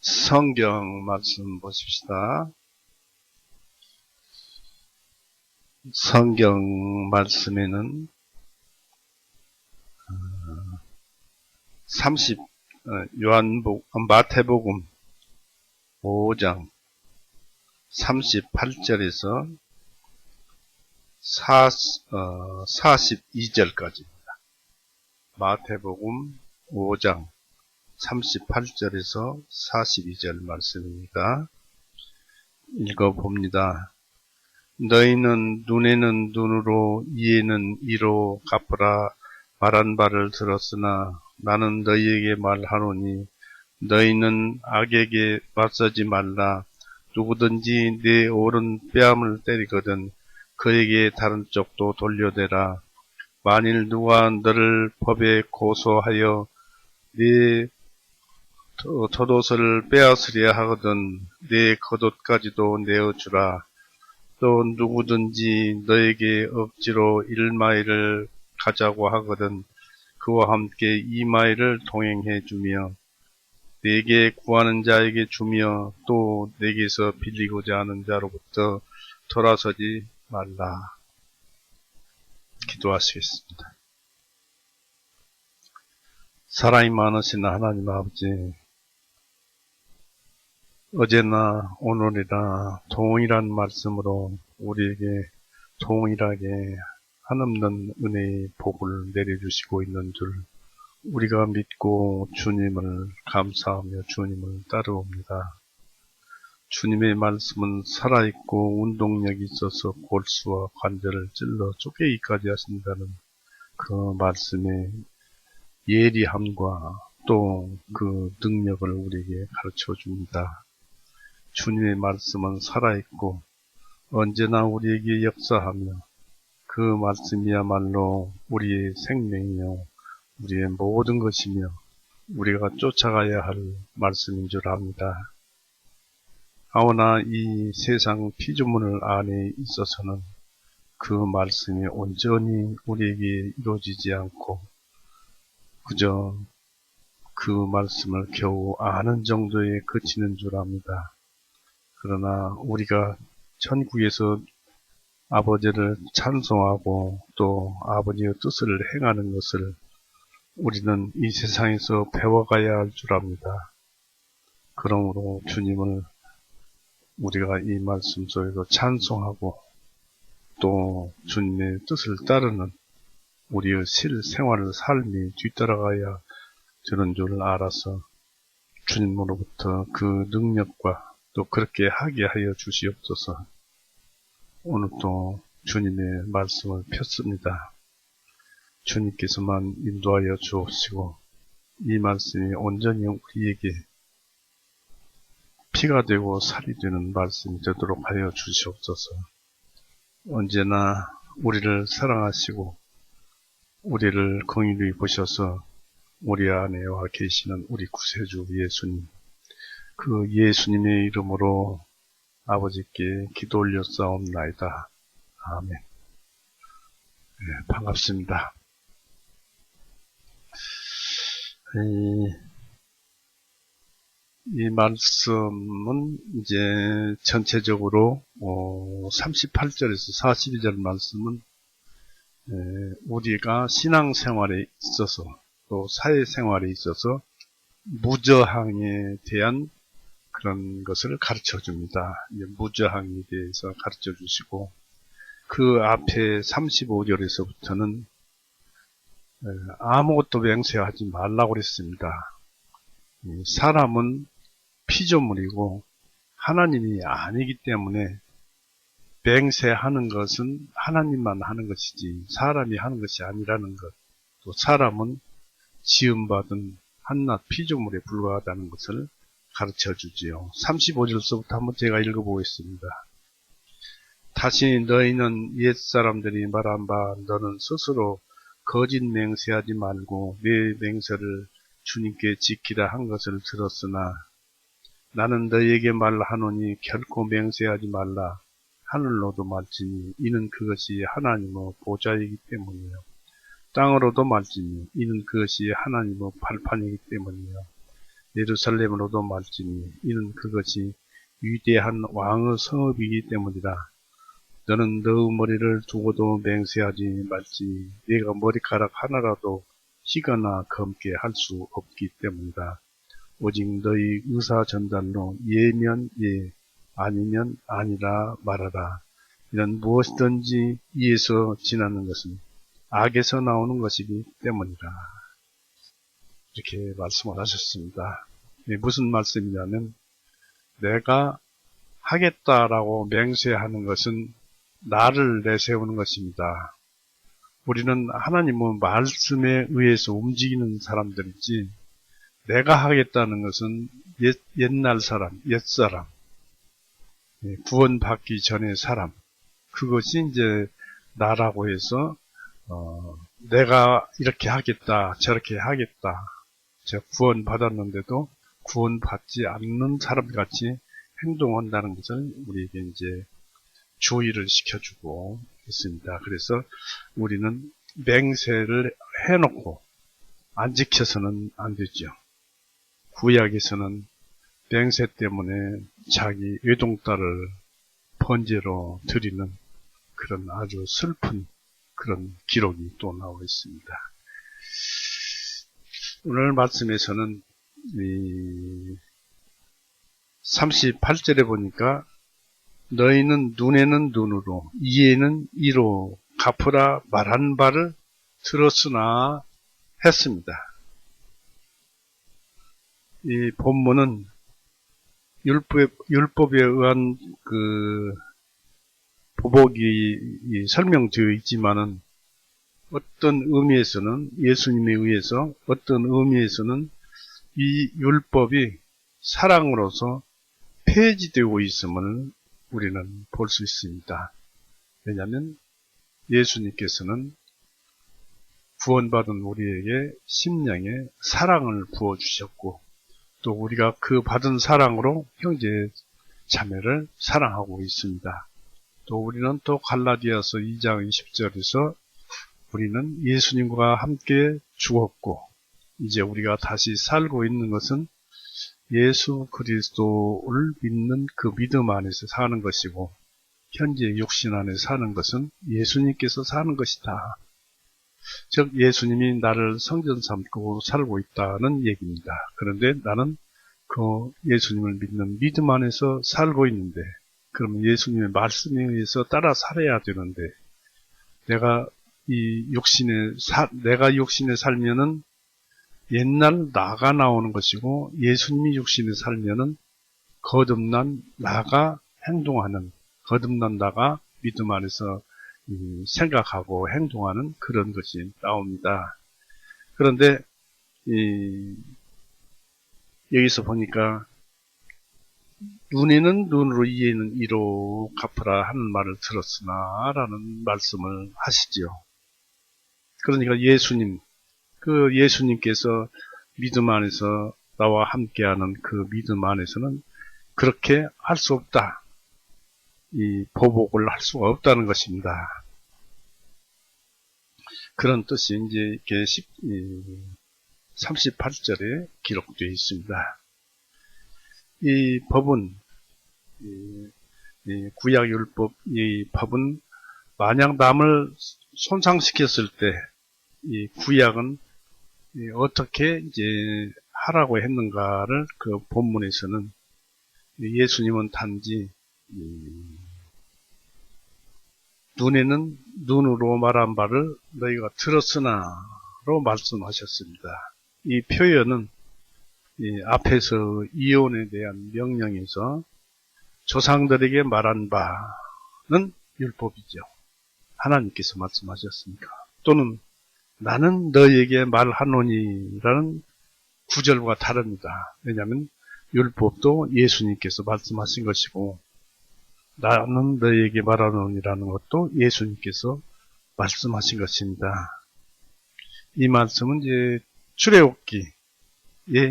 성경 말씀 보십시다. 성경 말씀에는 마태복음 5장 38절에서 42절까지입니다. 마태복음 5장 38절에서 42절 말씀입니다. 읽어봅니다. 너희는 눈에는 눈으로 이에는 이로 갚으라 말한 바를 들었으나 나는 너희에게 말하노니 너희는 악에게 맞서지 말라. 누구든지 네 오른 뺨을 때리거든 그에게 다른 쪽도 돌려대라. 만일 누가 너를 법에 고소하여 네 겉옷을 빼앗으려 하거든 네 겉옷까지도 내어주라. 또 누구든지 너에게 억지로 1마일을 가자고 하거든 그와 함께 2마일을 동행해 주며 내게 구하는 자에게 주며 또 내게서 빌리고자 하는 자로부터 돌아서지 말라. 기도하시겠습니다. 사랑이 많으신 하나님 아버지, 어제나 오늘이나 동일한 말씀으로 우리에게 동일하게 한없는 은혜의 복을 내려주시고 있는 줄 우리가 믿고 주님을 감사하며 주님을 따르옵니다. 주님의 말씀은 살아있고 운동력이 있어서 골수와 관절을 찔러 쪼개기까지 하신다는 그 말씀의 예리함과 또 그 능력을 우리에게 가르쳐 줍니다. 주님의 말씀은 살아있고 언제나 우리에게 역사하며 그 말씀이야말로 우리의 생명이요 우리의 모든 것이며 우리가 쫓아가야 할 말씀인 줄 압니다. 아오나 이 세상 피조물 안에 있어서는 그 말씀이 온전히 우리에게 이루어지지 않고 그저 그 말씀을 겨우 아는 정도에 그치는 줄 압니다. 그러나 우리가 천국에서 아버지를 찬송하고 또 아버지의 뜻을 행하는 것을 우리는 이 세상에서 배워가야 할 줄 압니다. 그러므로 주님을 우리가 이 말씀 속에서 찬송하고 또 주님의 뜻을 따르는 우리의 실생활 삶이 뒤따라가야 되는 줄 알아서 주님으로부터 그 능력과 또 그렇게 하게 하여 주시옵소서. 오늘 또 주님의 말씀을 폈습니다. 주님께서만 인도하여 주옵시고 이 말씀이 온전히 우리에게 피가 되고 살이 되는 말씀이 되도록 하여 주시옵소서. 언제나 우리를 사랑하시고 우리를 긍휼히 보셔서 우리 안에 와 계시는 우리 구세주 예수님, 그 예수님의 이름으로 아버지께 기도 올렸사옵나이다. 아멘. 네, 반갑습니다. 이 말씀은 이제 전체적으로 38절에서 42절 말씀은 우리가 신앙생활에 있어서 또 사회생활에 있어서 무저항에 대한 그런 것을 가르쳐 줍니다. 무저항에 대해서 가르쳐 주시고 그 앞에 35절에서부터는 아무것도 맹세하지 말라고 그랬습니다. 사람은 피조물이고 하나님이 아니기 때문에 맹세하는 것은 하나님만 하는 것이지 사람이 하는 것이 아니라는 것, 또 사람은 지음받은 한낱 피조물에 불과하다는 것을 가르쳐 주지요. 35절서부터 한번 제가 읽어보겠습니다. 다시 너희는 옛사람들이 말한 바 너는 스스로 거짓 맹세하지 말고 내 맹세를 주님께 지키라 한 것을 들었으나 나는 너희에게 말하노니 결코 맹세하지 말라. 하늘로도 말지니 이는 그것이 하나님의 보좌이기 때문이요 땅으로도 말지니 이는 그것이 하나님의 발판이기 때문이요 예루살렘으로도 말지니 이는 그것이 위대한 왕의 성읍이기 때문이라. 너는 너의 머리를 두고도 맹세하지 말지. 네가 머리카락 하나라도 희거나 검게 할 수 없기 때문이다. 오직 너희 의사 전달로 예면 예, 아니면 아니라 말하라. 이런 무엇이든지 이에서 지나는 것은 악에서 나오는 것이기 때문이라. 이렇게 말씀을 하셨습니다. 무슨 말씀이냐면, 내가 하겠다라고 맹세하는 것은 나를 내세우는 것입니다. 우리는 하나님의 말씀에 의해서 움직이는 사람들이지, 내가 하겠다는 것은 옛날 사람, 옛사람, 구원받기 전의 사람, 그것이 이제 나라고 해서 내가 이렇게 하겠다, 저렇게 하겠다. 제가 구원받았는데도 구원받지 않는 사람같이 행동한다는 것을 우리에게 이제 주의를 시켜주고 있습니다. 그래서 우리는 맹세를 해놓고 안 지켜서는 안 되죠. 구약에서는 맹세 때문에 자기 외동딸을 번제로 드리는 그런 아주 슬픈 그런 기록이 또 나와 있습니다. 오늘 말씀에서는 38절에 보니까 너희는 눈에는 눈으로 이에는 이로 갚으라 말한 바를 들었으나 했습니다. 이 본문은 율법에 의한 그 보복이 설명되어 있지만은 어떤 의미에서는 예수님에 의해서 어떤 의미에서는 이 율법이 사랑으로서 폐지되고 있음을 우리는 볼 수 있습니다. 왜냐하면 예수님께서는 구원받은 우리에게 심령에 사랑을 부어주셨고 또 우리가 그 받은 사랑으로 형제 자매를 사랑하고 있습니다. 또 우리는 또 갈라디아서 2장 20절에서 우리는 예수님과 함께 죽었고 이제 우리가 다시 살고 있는 것은 예수 그리스도를 믿는 그 믿음 안에서 사는 것이고 현재 육신 안에 사는 것은 예수님께서 사는 것이다. 즉 예수님이 나를 성전 삼고 살고 있다는 얘기입니다. 그런데 나는 그 예수님을 믿는 믿음 안에서 살고 있는데 그러면 예수님의 말씀에 의해서 따라 살아야 되는데 내가 육신에 살면은 옛날 나가 나오는 것이고 예수님이 육신에 살면은 거듭난 나가 행동하는 거듭난 나가 믿음 안에서 생각하고 행동하는 그런 것이 나옵니다. 그런데 여기서 보니까 눈에는 눈으로 이에는 이로 갚으라 하는 말을 들었으나 라는 말씀을 하시지요. 그러니까 예수님께서 믿음 안에서 나와 함께하는 그 믿음 안에서는 그렇게 할 수 없다. 이 보복을 할 수가 없다는 것입니다. 그런 뜻이 이제 이렇게 38절에 기록되어 있습니다. 이 법은 이 구약율법 이 법은 만약 남을 손상시켰을 때 이 구약은 어떻게 이제 하라고 했는가를 그 본문에서는 예수님은 단지 눈에는 눈으로 말한 바를 너희가 들었으나로 말씀하셨습니다. 이 표현은 앞에서 이혼에 대한 명령에서 조상들에게 말한 바는 율법이죠. 하나님께서 말씀하셨으니까. 또는 나는 너희에게 말하노니라는 구절과 다릅니다. 왜냐하면 율법도 예수님께서 말씀하신 것이고 나는 너희에게 말하노니라는 것도 예수님께서 말씀하신 것입니다. 이 말씀은 이제 출애굽기에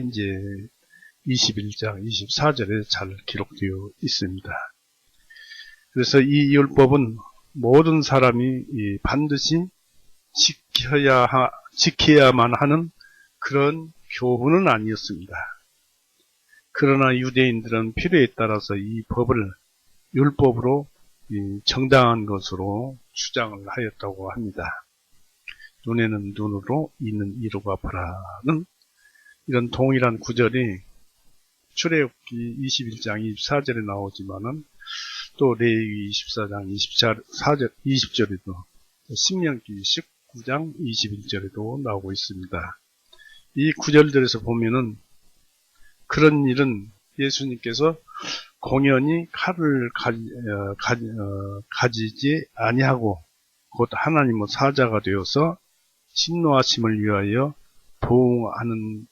이제 21장 24절에 잘 기록되어 있습니다. 그래서 이 율법은 모든 사람이 반드시 지켜야만 하는 그런 교훈은 아니었습니다. 그러나 유대인들은 필요에 따라서 이 법을 율법으로 정당한 것으로 주장을 하였다고 합니다. 눈에는 눈으로, 이는 이로 갚아라는 이런 동일한 구절이 출애굽기 21장 24절에 나오지만은 또 레위기 24장 20절에도 신명기 19장 21절에도 나오고 있습니다. 이 구절들에서 보면은 그런 일은 예수님께서 공연히 칼을 가지지 아니하고 곧 하나님의 사자가 되어서 진노하심을 위하여 보응하는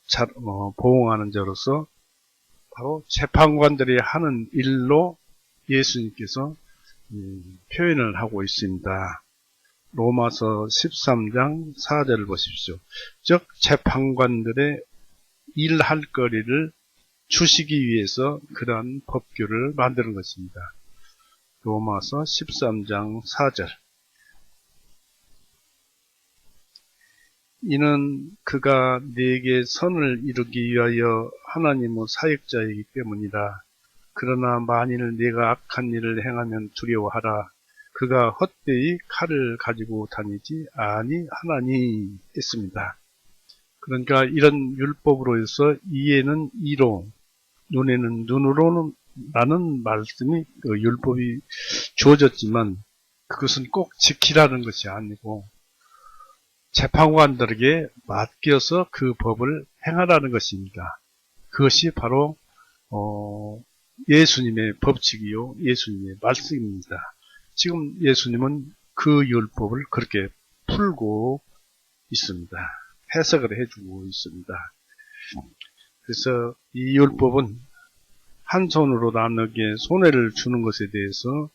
자로서 바로 재판관들이 하는 일로 예수님께서 표현을 하고 있습니다. 로마서 13장 4절을 보십시오. 즉 재판관들의 일할 거리를 주시기 위해서 그러한 법규를 만드는 것입니다. 로마서 13장 4절. 이는 그가 네게 선을 이루기 위하여 하나님의 사역자이기 때문이라. 그러나 만일 네가 악한 일을 행하면 두려워하라. 그가 헛되이 칼을 가지고 다니지 아니하나니 했습니다. 그러니까 이런 율법으로 해서 이에는 이로, 눈에는 눈으로는 라는 말씀이 율법이 주어졌지만 그것은 꼭 지키라는 것이 아니고 재판관들에게 맡겨서 그 법을 행하라는 것입니다. 그것이 바로 예수님의 법칙이요 예수님의 말씀입니다. 지금 예수님은 그 율법을 그렇게 풀고 있습니다. 해석을 해주고 있습니다. 그래서 이 율법은 한 손으로 남에게 손해를 주는 것에 대해서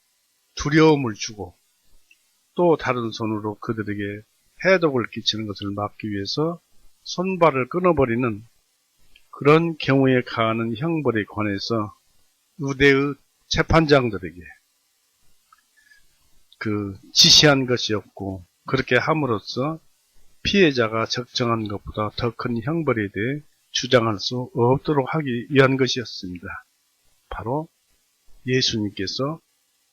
두려움을 주고 또 다른 손으로 그들에게 해독을 끼치는 것을 막기 위해서 손발을 끊어버리는 그런 경우에 가하는 형벌에 관해서 유대의 재판장들에게 지시한 것이었고 그렇게 함으로써 피해자가 적정한 것보다 더 큰 형벌에 대해 주장할 수 없도록 하기 위한 것이었습니다. 바로 예수님께서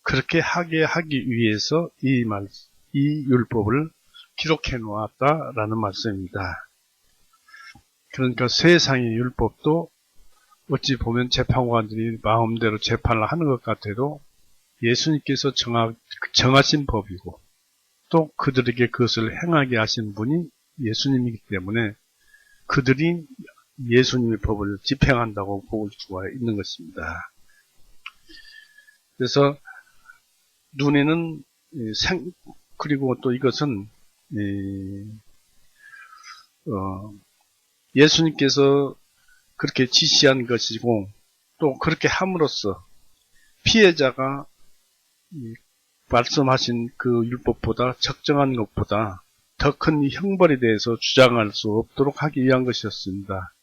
그렇게 하게 하기 위해서 이 율법을 기록해 놓았다라는 말씀입니다. 그러니까 세상의 율법도 어찌 보면 재판관들이 마음대로 재판을 하는 것 같아도 예수님께서 정하신 법이고 또 그들에게 그것을 행하게 하신 분이 예수님이기 때문에 그들이 예수님의 법을 집행한다고 볼 수가 있는 것입니다. 그래서 눈에는 그리고 또 이것은 예수님께서 그렇게 지시한 것이고 또 그렇게 함으로써 피해자가 말씀하신 그 율법보다 적정한 것보다 더 큰 형벌에 대해서 주장할 수 없도록 하기 위한 것이었습니다.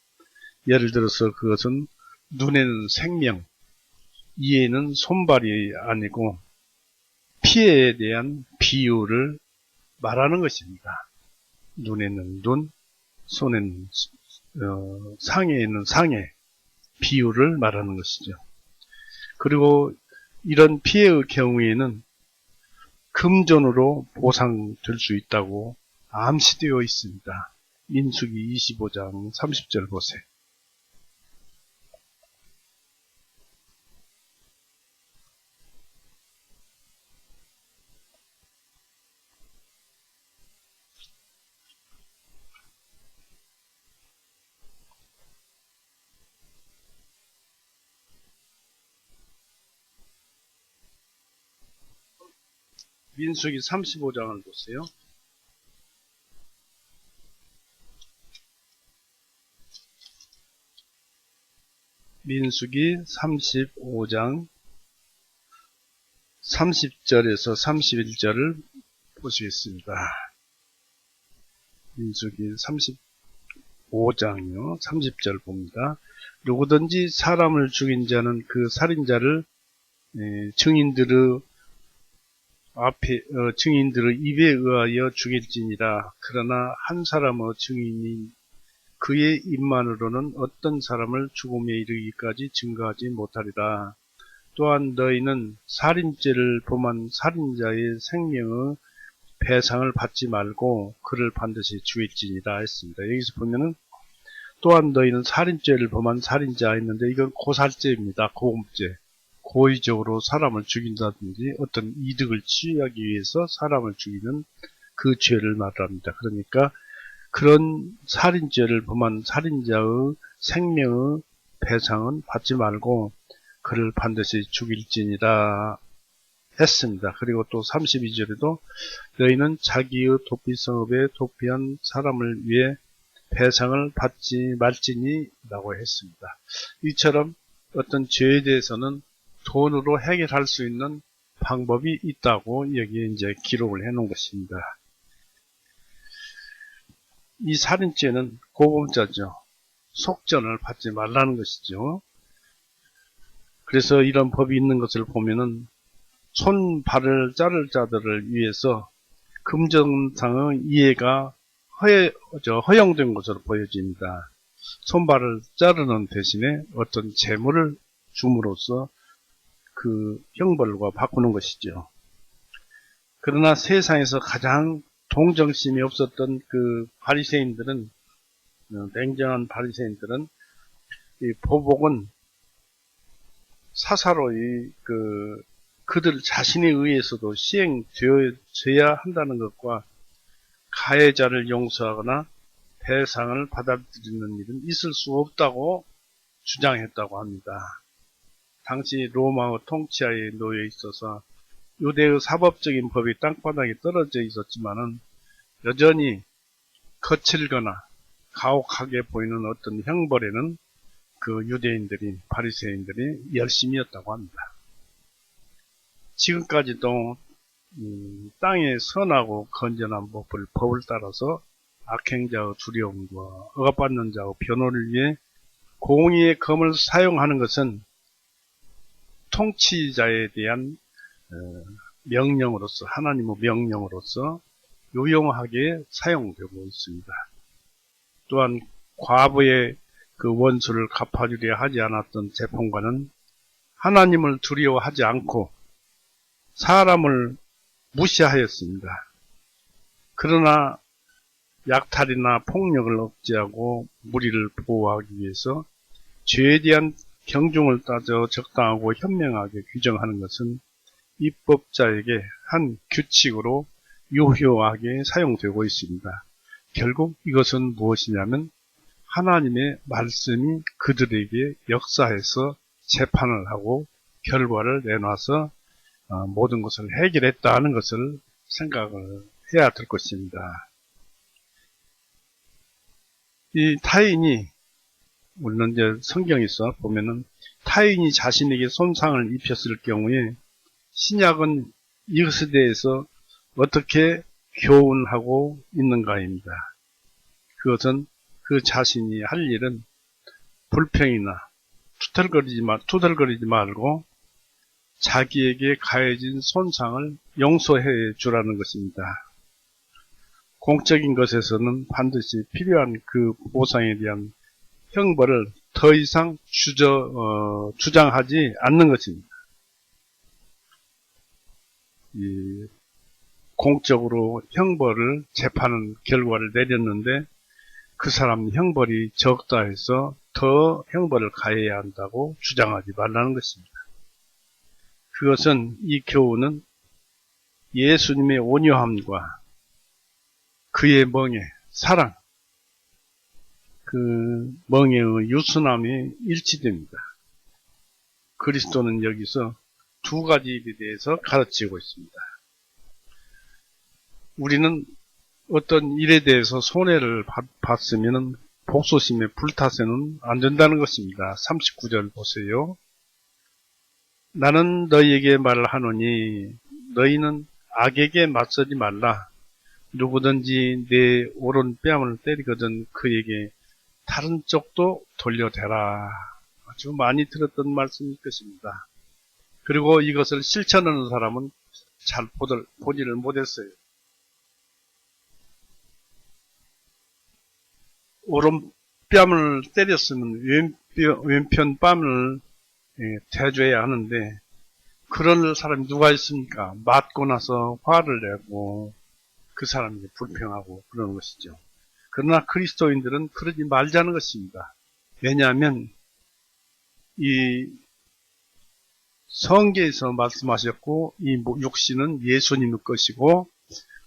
예를 들어서 그것은 눈에는 생명, 이에는 손발이 아니고 피해에 대한 비유를 말하는 것입니다. 눈에는 눈, 손에는 상해에는 상해, 비유를 말하는 것이죠. 그리고 이런 피해의 경우에는 금전으로 보상될 수 있다고 암시되어 있습니다. 민수기 25장 30절 보세요. 민수기 35장을 보세요. 민수기 35장 30절에서 31절을 보시겠습니다. 민수기 35장이요. 30절 봅니다. 누구든지 사람을 죽인 자는 그 살인자를 증인들의 입에 의하여 죽일지니라. 그러나 한 사람의 증인이 그의 입만으로는 어떤 사람을 죽음에 이르기까지 증거하지 못하리라. 또한 너희는 살인죄를 범한 살인자의 생명의 배상을 받지 말고 그를 반드시 죽일지니라 했습니다. 여기서 보면은 또한 너희는 살인죄를 범한 살인자 했는데 이건 고살죄입니다. 고음죄. 고의적으로 사람을 죽인다든지 어떤 이득을 취하기 위해서 사람을 죽이는 그 죄를 말합니다. 그러니까 그런 살인죄를 범한 살인자의 생명의 배상은 받지 말고 그를 반드시 죽일지니라 했습니다. 그리고 또 32절에도 너희는 자기의 도피성업에 도피한 사람을 위해 배상을 받지 말지니 라고 했습니다. 이처럼 어떤 죄에 대해서는 돈으로 해결할 수 있는 방법이 있다고 여기에 이제 기록을 해 놓은 것입니다. 이 살인죄는 고범죄죠. 속전을 받지 말라는 것이죠. 그래서 이런 법이 있는 것을 보면은 손, 발을 자를 자들을 위해서 금전상의 이해가 허용된 것으로 보여집니다. 손발을 자르는 대신에 어떤 재물을 줌으로써 그 형벌과 바꾸는 것이죠. 그러나 세상에서 가장 동정심이 없었던 그 바리새인들은, 냉정한 바리새인들은 이 보복은 사사로이 그들 자신에 의해서도 시행되어야 한다는 것과 가해자를 용서하거나 배상을 받아들이는 일은 있을 수 없다고 주장했다고 합니다. 당시 로마의 통치하에 놓여 있어서 유대의 사법적인 법이 땅바닥에 떨어져 있었지만은 여전히 거칠거나 가혹하게 보이는 어떤 형벌에는 그 유대인들이, 바리새인들이 열심이었다고 합니다. 지금까지도 땅에 선하고 건전한 법을 따라서 악행자의 두려움과 억압받는 자의 변호를 위해 공의의 검을 사용하는 것은 통치자에 대한 명령으로서, 하나님의 명령으로서 유용하게 사용되고 있습니다. 또한 과부의 그 원수를 갚아주려 하지 않았던 재판관은 하나님을 두려워하지 않고 사람을 무시하였습니다. 그러나 약탈이나 폭력을 억제하고 무리를 보호하기 위해서 죄에 대한 경중을 따져 적당하고 현명하게 규정하는 것은 입법자에게 한 규칙으로 유효하게 사용되고 있습니다. 결국 이것은 무엇이냐면 하나님의 말씀이 그들에게 역사해서 재판을 하고 결과를 내놔서 모든 것을 해결했다는 것을 생각을 해야 될 것입니다. 이 타인이, 물론 이제 성경에서 보면은 타인이 자신에게 손상을 입혔을 경우에 신약은 이것에 대해서 어떻게 교훈하고 있는가입니다. 그것은 그 자신이 할 일은 불평이나 투덜거리지 말고 자기에게 가해진 손상을 용서해 주라는 것입니다. 공적인 것에서는 반드시 필요한 그 보상에 대한 형벌을 더 이상 주장하지 않는 것입니다. 이 공적으로 형벌을 재판은 결과를 내렸는데 그 사람 형벌이 적다 해서 더 형벌을 가해야 한다고 주장하지 말라는 것입니다. 그것은, 이 교훈은 예수님의 온유함과 그의 멍에, 사랑, 그 멍에의 유순함이 일치됩니다. 그리스도는 여기서 두 가지 일에 대해서 가르치고 있습니다. 우리는 어떤 일에 대해서 손해를 봤으면 복수심에 불타서는 안 된다는 것입니다. 39절 보세요. 나는 너희에게 말하노니 너희는 악에게 맞서지 말라. 누구든지 내 오른 뺨을 때리거든 그에게 다른 쪽도 돌려대라. 아주 많이 들었던 말씀일 것입니다. 그리고 이것을 실천하는 사람은 잘 보지를 못했어요. 오른 뺨을 때렸으면 왼편 뺨을 대줘야 하는데 그럴 사람이 누가 있습니까? 맞고 나서 화를 내고 그 사람이 불평하고 그러는 것이죠. 그러나 그리스도인들은 그러지 말자는 것입니다. 왜냐하면 이 성경에서 말씀하셨고 이 육신은 예수님의 것이고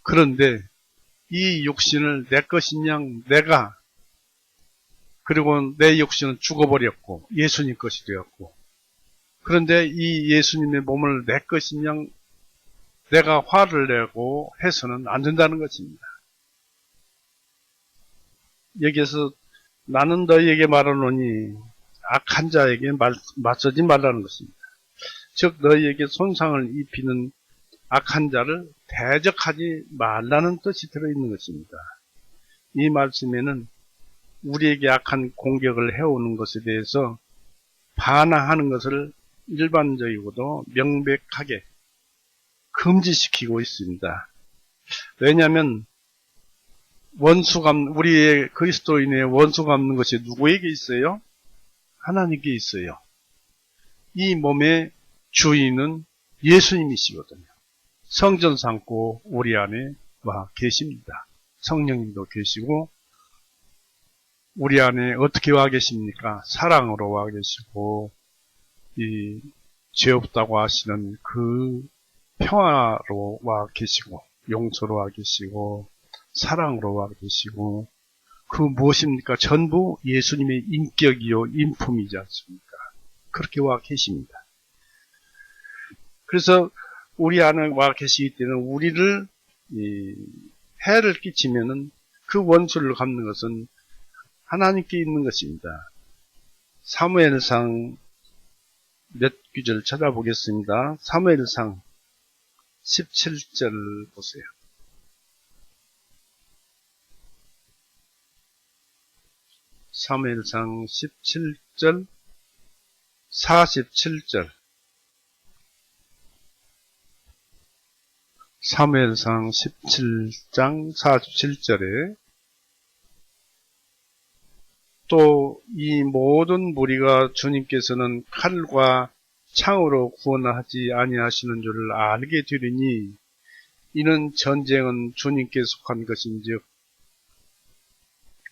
그런데 이 육신을 내 것이냐 내가 그리고 내 육신은 죽어버렸고 예수님 것이 되었고 그런데 이 예수님의 몸을 내 것이냐 내가 화를 내고 해서는 안 된다는 것입니다. 여기에서 나는 너희에게 말하노니 악한 자에게 맞서지 말라는 것입니다. 즉 너희에게 손상을 입히는 악한 자를 대적하지 말라는 뜻이 들어있는 것입니다. 이 말씀에는 우리에게 악한 공격을 해오는 것에 대해서 반항하는 것을 일반적이고도 명백하게 금지시키고 있습니다. 왜냐하면 우리의 그리스도인의 원수 갚는 것이 누구에게 있어요? 하나님께 있어요. 이 몸의 주인은 예수님이시거든요. 성전 삼고 우리 안에 와 계십니다. 성령님도 계시고 우리 안에 어떻게 와 계십니까? 사랑으로 와 계시고 이 죄 없다고 하시는 그 평화로 와 계시고 용서로 와 계시고 사랑으로 와 계시고 그 무엇입니까? 전부 예수님의 인격이요 인품이지 않습니까? 그렇게 와 계십니다. 그래서 우리 안에 와 계시기 때문에 우리를 해를 끼치면은 그 원수를 갚는 것은 하나님께 있는 것입니다. 사무엘상 몇 구절 찾아보겠습니다. 사무엘상 17절 보세요. 사무엘상 17절 47절 사무엘상 17장 47절에 또 이 모든 무리가 주님께서는 칼과 창으로 구원하지 아니하시는 줄을 알게 되리니 이는 전쟁은 주님께 속한 것인즉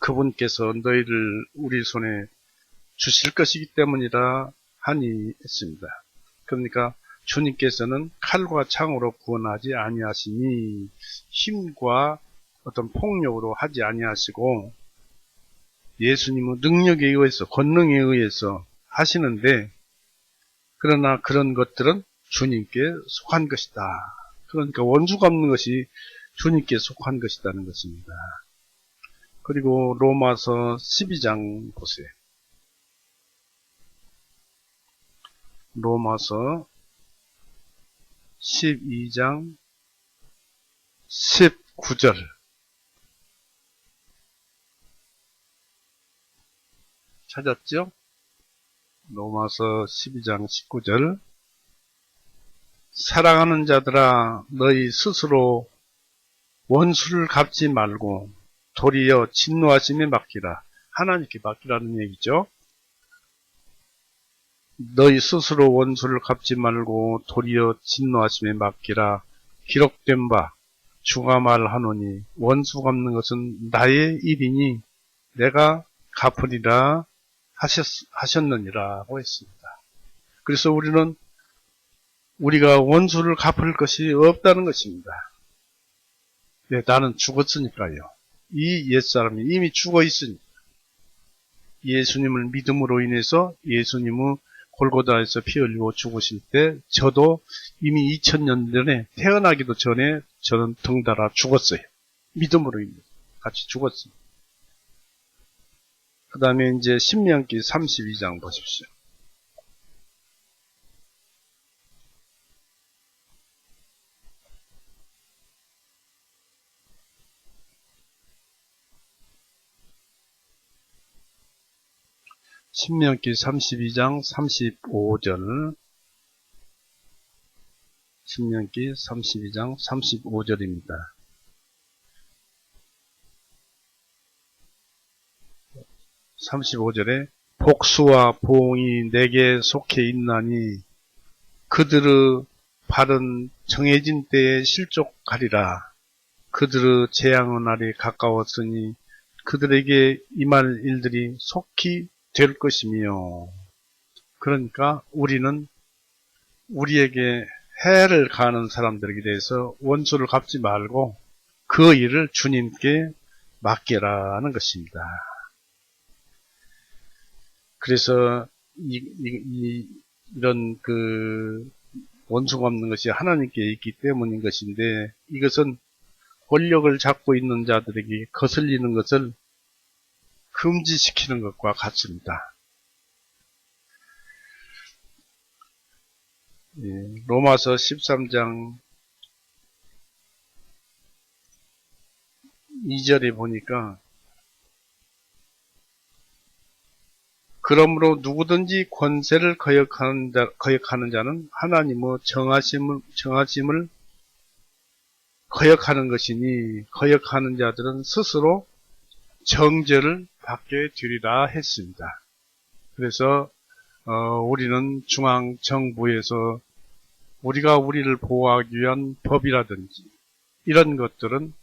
그분께서 너희를 우리 손에 주실 것이기 때문이라 하니 했습니다. 그러니까 주님께서는 칼과 창으로 구원하지 아니하시니 힘과 어떤 폭력으로 하지 아니하시고 예수님은 능력에 의해서 권능에 의해서 하시는데 그러나 그런 것들은 주님께 속한 것이다. 그러니까 원수 갚는 것이 주님께 속한 것이라는 것입니다. 그리고 로마서 12장 보세요. 로마서 12장 19절 찾았죠? 로마서 12장 19절 사랑하는 자들아 너희 스스로 원수를 갚지 말고 도리어 진노하심에 맡기라. 하나님께 맡기라는 얘기죠. 너희 스스로 원수를 갚지 말고 도리어 진노하심에 맡기라. 기록된 바 주가 말하노니 원수 갚는 것은 나의 일이니 내가 갚으리라 하셨느니라고 했습니다. 그래서 우리는 우리가 원수를 갚을 것이 없다는 것입니다. 네, 나는 죽었으니까요. 이 옛사람이 이미 죽어 있으니까. 예수님을 믿음으로 인해서 예수님은 골고다에서 피 흘리고 죽으실 때 저도 이미 2000년 전에 태어나기도 전에 저는 덩달아 죽었어요. 믿음으로 인해서 같이 죽었습니다. 그 다음에 이제 신명기 32장 보십시오. 신명기 32장 35절 신명기 32장 35절입니다. 35절에 복수와 보응이 내게 속해 있나니 그들의 발은 정해진 때에 실족하리라. 그들의 재앙의 날이 가까웠으니 그들에게 임할 일들이 속히 될 것이며. 그러니까 우리는 우리에게 해를 가하는 사람들에게 대해서 원수를 갚지 말고 그 일을 주님께 맡겨라는 것입니다. 그래서 이런 원수 갚는 것이 하나님께 있기 때문인 것인데, 이것은 권력을 잡고 있는 자들에게 거슬리는 것을 금지시키는 것과 같습니다. 로마서 13장 2절에 보니까, 그러므로 누구든지 권세를 거역하는 자는 하나님의 정하심을 거역하는 것이니 거역하는 자들은 스스로 정죄를 받게 되리라 했습니다. 그래서 우리는 중앙정부에서 우리가 우리를 보호하기 위한 법이라든지 이런 것들은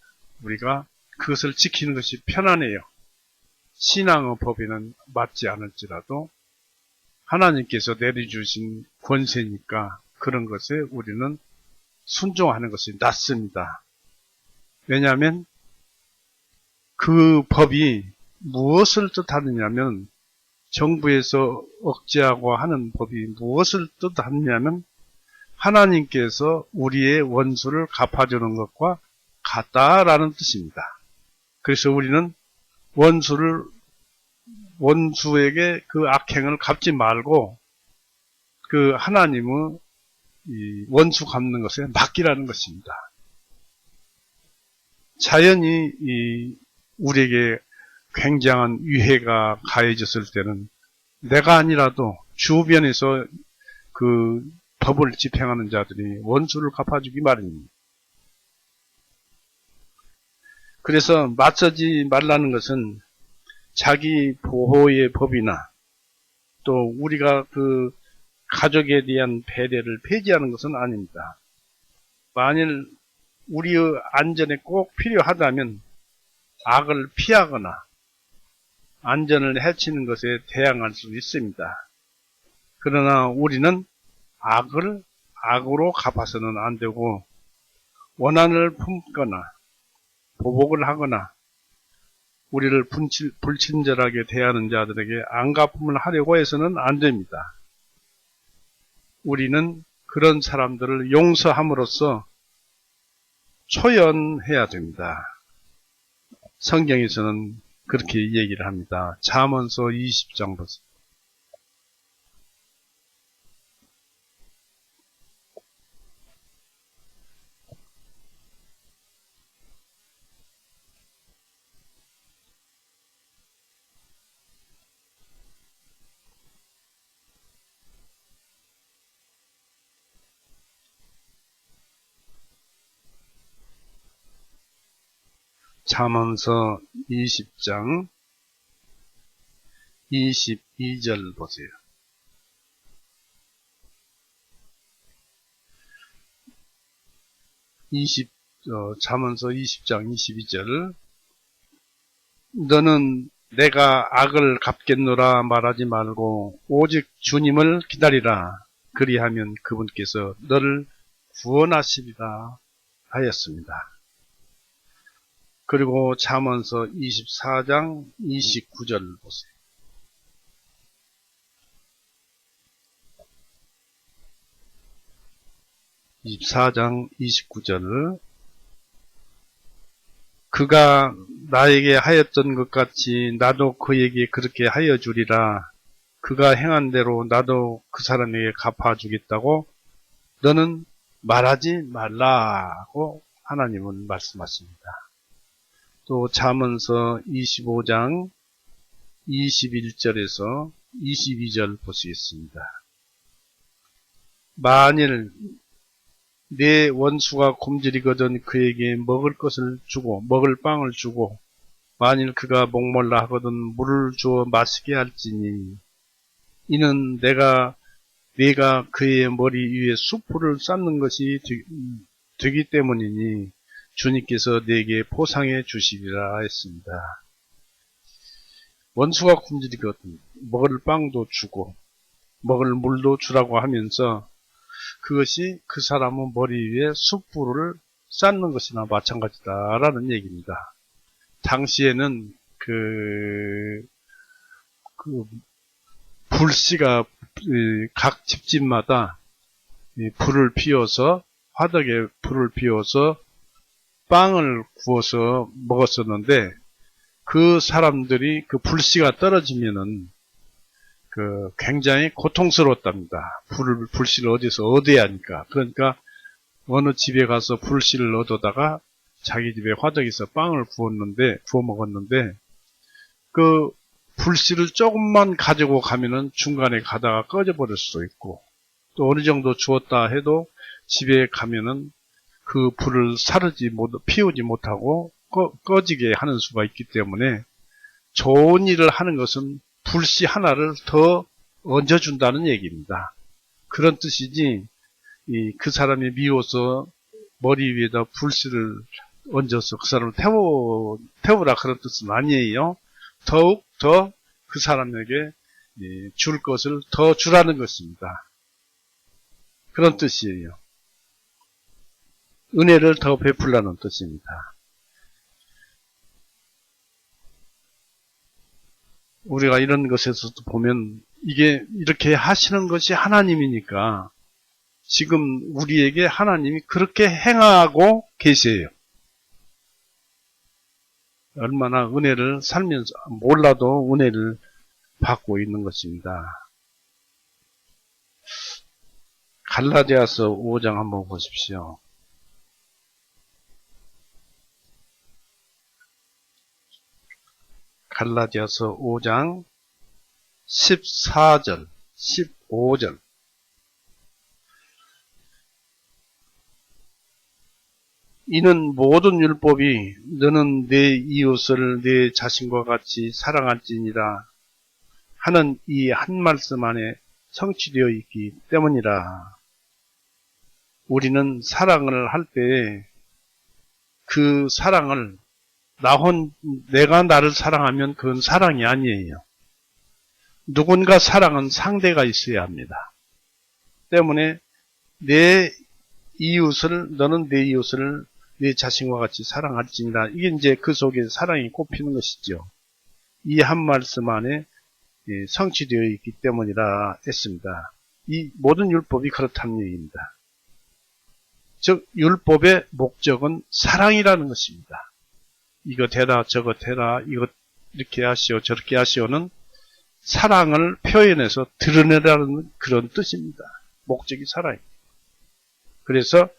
우리가 그것을 지키는 것이 편안해요. 신앙의 법에는 맞지 않을지라도 하나님께서 내려주신 권세니까 그런 것에 우리는 순종하는 것이 낫습니다. 왜냐하면 그 법이 무엇을 뜻하느냐면, 정부에서 억제하고 하는 법이 무엇을 뜻하느냐면 하나님께서 우리의 원수를 갚아주는 것과 같다라는 뜻입니다. 그래서 우리는 원수에게 그 악행을 갚지 말고 그 하나님의 이 원수 갚는 것에 맡기라는 것입니다. 자연히 우리에게 굉장한 위해가 가해졌을 때는 내가 아니라도 주변에서 그 법을 집행하는 자들이 원수를 갚아주기 마련입니다. 그래서 맞서지 말라는 것은 자기 보호의 법이나 또 우리가 그 가족에 대한 배려를 폐지하는 것은 아닙니다. 만일 우리의 안전에 꼭 필요하다면 악을 피하거나 안전을 해치는 것에 대항할 수 있습니다. 그러나 우리는 악을 악으로 갚아서는 안 되고, 원한을 품거나 보복을 하거나 우리를 불친절하게 대하는 자들에게 안갚음을 하려고 해서는 안 됩니다. 우리는 그런 사람들을 용서함으로써 초연해야 됩니다. 성경에서는 그렇게 얘기를 합니다. 잠언서 20장 보세요. 잠언서 20장 22절 보세요. 잠언서 20장 22절. 너는 내가 악을 갚겠노라 말하지 말고 오직 주님을 기다리라. 그리하면 그분께서 너를 구원하시리라 하였습니다. 그리고 잠언서 24장 29절 보세요. (24장 29절) 그가 나에게 하였던 것 같이 나도 그에게 그렇게 하여 주리라. 그가 행한 대로 나도 그 사람에게 갚아주겠다고 너는 말하지 말라고 하나님은 말씀하십니다. 또 잠언서 25장 21절에서 22절 보시겠습니다. 만일 내 원수가 굶주리거든 그에게 먹을 빵을 주고 만일 그가 목말라 하거든 물을 주어 마시게 할지니 이는 네가 그의 머리 위에 숯불을 쌓는 것이 되기 때문이니 주님께서 네게 보상해 주시리라 했습니다. 원수가 굶주리거든 먹을 빵도 주고 먹을 물도 주라고 하면서 그것이 그 사람의 머리 위에 숯불을 쌓는 것이나 마찬가지다라는 얘기입니다. 당시에는 불씨가 각 집집마다 불을 피워서 화덕에 불을 피워서 빵을 구워서 먹었었는데 그 사람들이 그 불씨가 떨어지면은 굉장히 고통스러웠답니다. 불씨를 어디서 얻어야 하니까. 그러니까 어느 집에 가서 불씨를 얻어다가 자기 집에 화덕에서 빵을 구워 먹었는데 그 불씨를 조금만 가지고 가면은 중간에 가다가 꺼져버릴 수도 있고 또 어느 정도 주었다 해도 집에 가면은 그 불을 피우지 못하고 꺼지게 하는 수가 있기 때문에 좋은 일을 하는 것은 불씨 하나를 더 얹어준다는 얘기입니다. 그런 뜻이지 그 사람이 미워서 머리 위에다 불씨를 얹어서 그 사람을 태우라 그런 뜻은 아니에요. 더욱 더 그 사람에게 줄 것을 더 주라는 것입니다. 그런 뜻이에요. 은혜를 더 베풀라는 뜻입니다. 우리가 이런 것에서도 보면 이게 이렇게 하시는 것이 하나님이니까 지금 우리에게 하나님이 그렇게 행하고 계세요. 얼마나 은혜를 살면서 몰라도 은혜를 받고 있는 것입니다. 갈라디아서 5장 한번 보십시오. 갈라디아서 5장 14절, 15절. 이는 모든 율법이 너는 내 이웃을 내 자신과 같이 사랑할지니라 하는 이 한 말씀 안에 성취되어 있기 때문이라. 우리는 사랑을 할 때 그 사랑을 내가 나를 사랑하면 그건 사랑이 아니에요. 누군가 사랑은 상대가 있어야 합니다. 때문에 너는 내 이웃을 내 자신과 같이 사랑할지니라. 이게 이제 그 속에 사랑이 꼽히는 것이죠. 이 한 말씀 안에 성취되어 있기 때문이라 했습니다. 이 모든 율법이 그렇다는 얘기입니다. 즉 율법의 목적은 사랑이라는 것입니다. 이것 해라 저것 해라 이것 이렇게 하시오 저렇게 하시오는 사랑을 표현해서 드러내라는 그런 뜻입니다. 목적이 사랑입니다. 그래서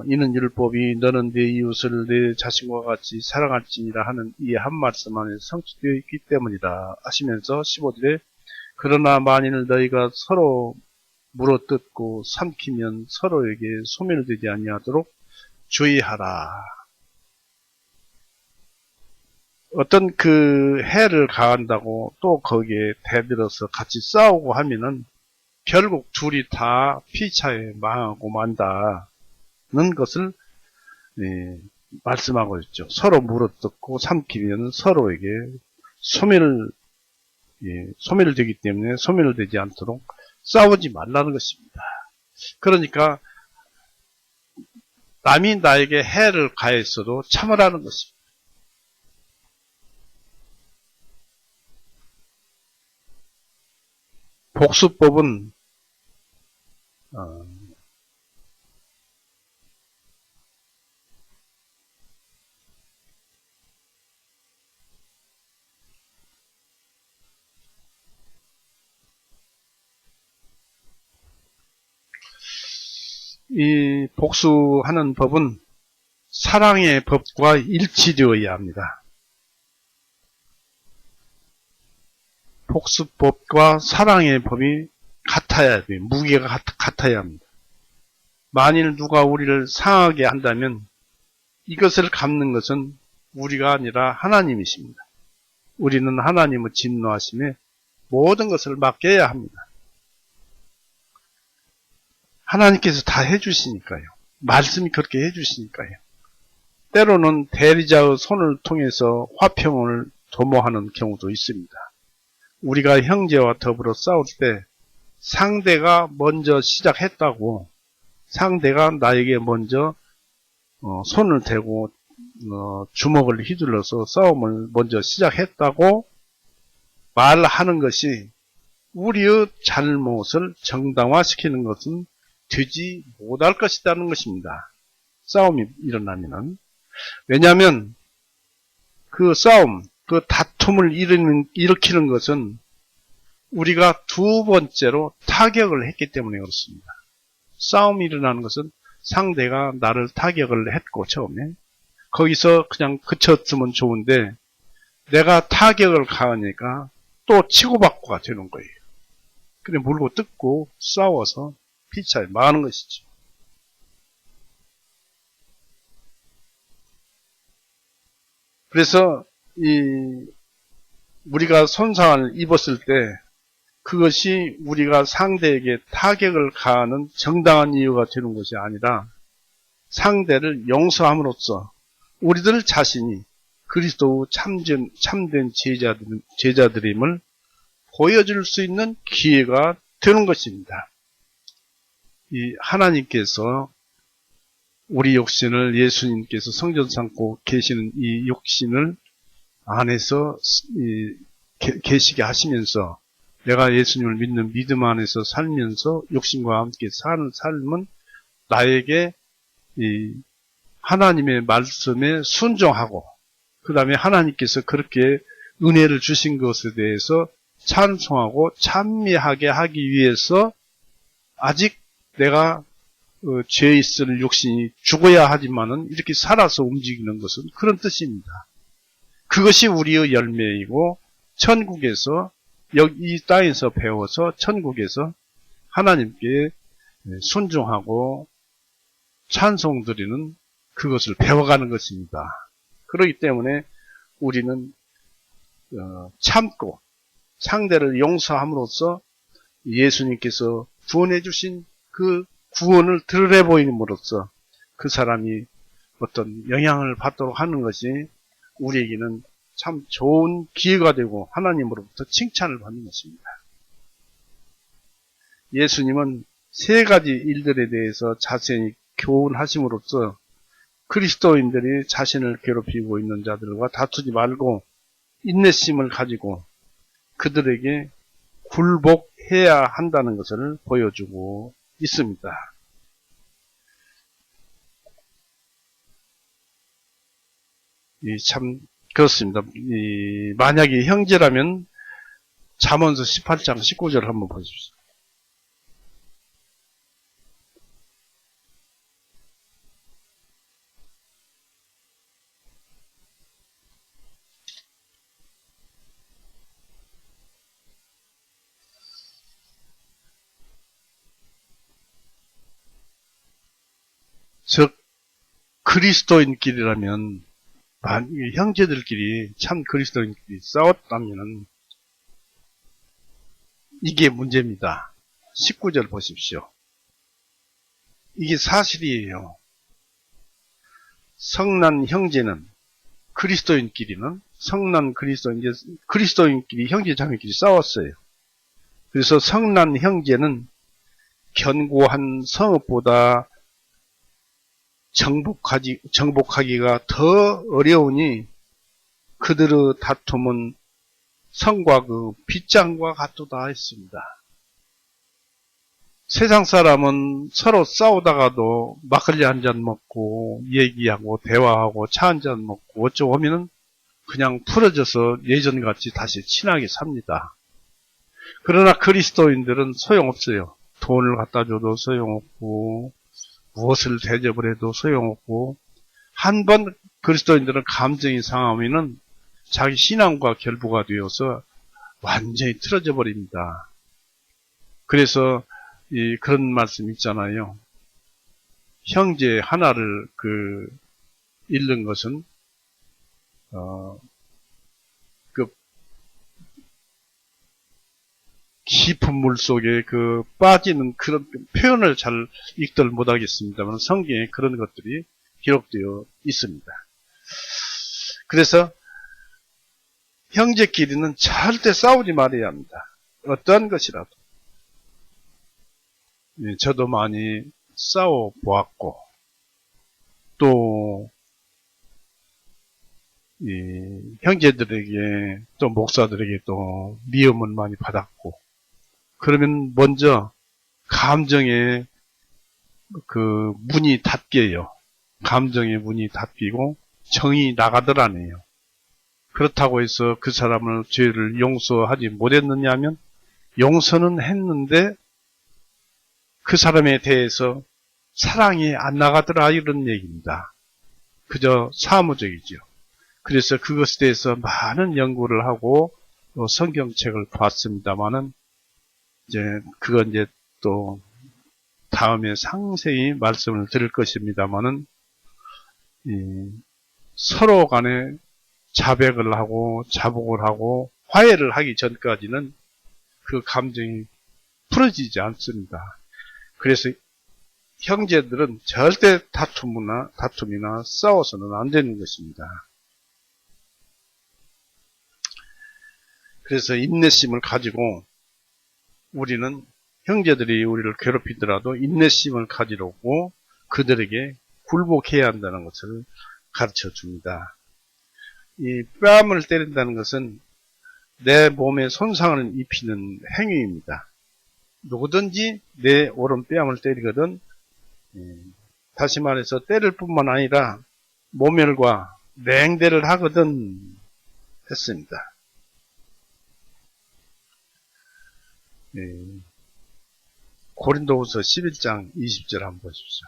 이는 율법이 너는 내 이웃을 내 자신과 같이 사랑할지니라 하는 이 한 말씀 안에 성취되어 있기 때문이다 하시면서 15절에 그러나 만일 너희가 서로 물어뜯고 삼키면 서로에게 소멸되지 아니하도록 주의하라. 어떤 해를 가한다고 또 거기에 대들어서 같이 싸우고 하면은 결국 둘이 다 피차에 망하고 만다는 것을 말씀하고 있죠. 서로 물어뜯고 삼키면 서로에게 소멸되기 때문에 소멸되지 않도록 싸우지 말라는 것입니다. 그러니까 남이 나에게 해를 가했어도 참으라는 것입니다. 복수법은 이 복수하는 법은 사랑의 법과 일치되어야 합니다. 복수법과 사랑의 법이 같아야 돼요. 무게가 같아야 합니다. 만일 누가 우리를 상하게 한다면 이것을 갚는 것은 우리가 아니라 하나님이십니다. 우리는 하나님의 진노하심에 모든 것을 맡겨야 합니다. 하나님께서 다 해주시니까요. 말씀이 그렇게 해주시니까요. 때로는 대리자의 손을 통해서 화평을 도모하는 경우도 있습니다. 우리가 형제와 더불어 싸울 때 상대가 먼저 시작했다고, 상대가 나에게 먼저 손을 대고 주먹을 휘둘러서 싸움을 먼저 시작했다고 말하는 것이 우리의 잘못을 정당화시키는 것은 되지 못할 것이라는 것입니다. 싸움이 일어나면은. 왜냐하면 그 싸움, 그 다툼을 일으키는 것은 우리가 두 번째로 타격을 했기 때문에 그렇습니다. 싸움이 일어나는 것은 상대가 나를 타격을 했고 처음에 거기서 그냥 그쳤으면 좋은데 내가 타격을 가하니까 또 치고받고가 되는 거예요. 그래 물고 뜯고 싸워서 피차에 망하는 것이죠. 그래서 우리가 손상을 입었을 때 그것이 우리가 상대에게 타격을 가하는 정당한 이유가 되는 것이 아니라 상대를 용서함으로써 우리들 자신이 그리스도의 참된 제자들임을 보여줄 수 있는 기회가 되는 것입니다. 이 하나님께서 우리 육신을 예수님께서 성전 삼고 계시는 이 육신을 안에서 계시게 하시면서 내가 예수님을 믿는 믿음 안에서 살면서 육신과 함께 사는 삶은 나에게 이 하나님의 말씀에 순종하고 그 다음에 하나님께서 그렇게 은혜를 주신 것에 대해서 찬송하고 찬미하게 하기 위해서 아직 내가 죄에 있을 육신이 죽어야 하지만은 이렇게 살아서 움직이는 것은 그런 뜻입니다. 그것이 우리의 열매이고 천국에서 이 땅에서 배워서 천국에서 하나님께 순종하고 찬송드리는 그것을 배워가는 것입니다. 그렇기 때문에 우리는 참고 상대를 용서함으로써 예수님께서 구원해 주신 그 구원을 드러내 보임으로써 그 사람이 어떤 영향을 받도록 하는 것이 우리에게는 참 좋은 기회가 되고 하나님으로부터 칭찬을 받는 것입니다. 예수님은 세 가지 일들에 대해서 자세히 교훈하심으로써 그리스도인들이 자신을 괴롭히고 있는 자들과 다투지 말고 인내심을 가지고 그들에게 굴복해야 한다는 것을 보여주고 있습니다. 참 그렇습니다. 만약에 형제라면 잠언서 18장 19절 한번 보십시오. 즉 그리스도인끼리라면 형제들끼리 참 그리스도인끼리 싸웠다면 이게 문제입니다. 19절 보십시오. 이게 사실이에요. 성난 형제는 그리스도인끼리는 성난 그리스도인끼리 형제자매끼리 싸웠어요. 그래서 성난 형제는 견고한 성읍보다 정복하기가 더 어려우니 그들의 다툼은 성과 그 빗장과 같도다 했습니다. 세상 사람은 서로 싸우다가도 막걸리 한 잔 먹고 얘기하고 대화하고 차 한 잔 먹고 어쩌고 하면은 그냥 풀어져서 예전같이 다시 친하게 삽니다. 그러나 그리스도인들은 소용없어요. 돈을 갖다 줘도 소용없고 무엇을 대접을 해도 소용없고 한번 그리스도인들은 감정이 상하면은 자기 신앙과 결부가 되어서 완전히 틀어져 버립니다. 그래서 그런 말씀 있잖아요. 형제 하나를 잃는 것은 그 깊은 물 속에 그 빠지는 그런 표현을 잘 읽들 못하겠습니다만 성경에 그런 것들이 기록되어 있습니다. 그래서 형제끼리는 절대 싸우지 말아야 합니다. 어떠한 것이라도. 저도 많이 싸워 보았고 또 형제들에게 또 목사들에게 또 미움을 많이 받았고 그러면 먼저 감정의 그 문이 닫혀요. 감정의 문이 닫히고 정이 나가더라네요. 그렇다고 해서 그 사람을 죄를 용서하지 못했느냐 하면 용서는 했는데 그 사람에 대해서 사랑이 안 나가더라 이런 얘기입니다. 그저 사무적이죠. 그래서 그것에 대해서 많은 연구를 하고 성경책을 봤습니다만은 그건 또 다음에 상세히 말씀을 드릴 것입니다만은 서로 간에 자백을 하고 자복을 하고 화해를 하기 전까지는 그 감정이 풀어지지 않습니다. 그래서 형제들은 절대 다툼이나 싸워서는 안 되는 것입니다. 그래서 인내심을 가지고 우리는 형제들이 우리를 괴롭히더라도 인내심을 가지려고 그들에게 굴복해야 한다는 것을 가르쳐 줍니다. 이 뺨을 때린다는 것은 내 몸에 손상을 입히는 행위입니다. 누구든지 내 오른뺨을 때리거든 다시 말해서 때릴 뿐만 아니라 모멸과 맹대를 하거든 했습니다. 고린도후서 11장 20절 한번 보십시오.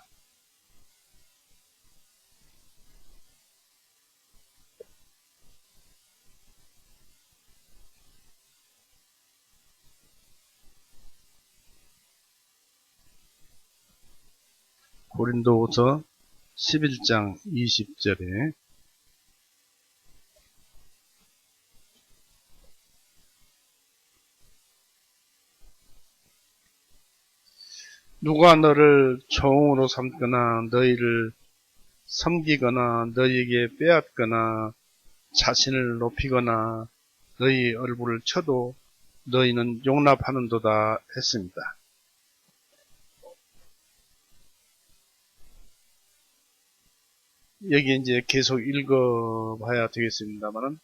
고린도후서 11장 20절에 누가 너를 종으로 삼거나 너희를 섬기거나 너희에게 빼앗거나 자신을 높이거나 너희 얼굴을 쳐도 너희는 용납하는도다 했습니다. 여기 계속 읽어봐야 되겠습니다만은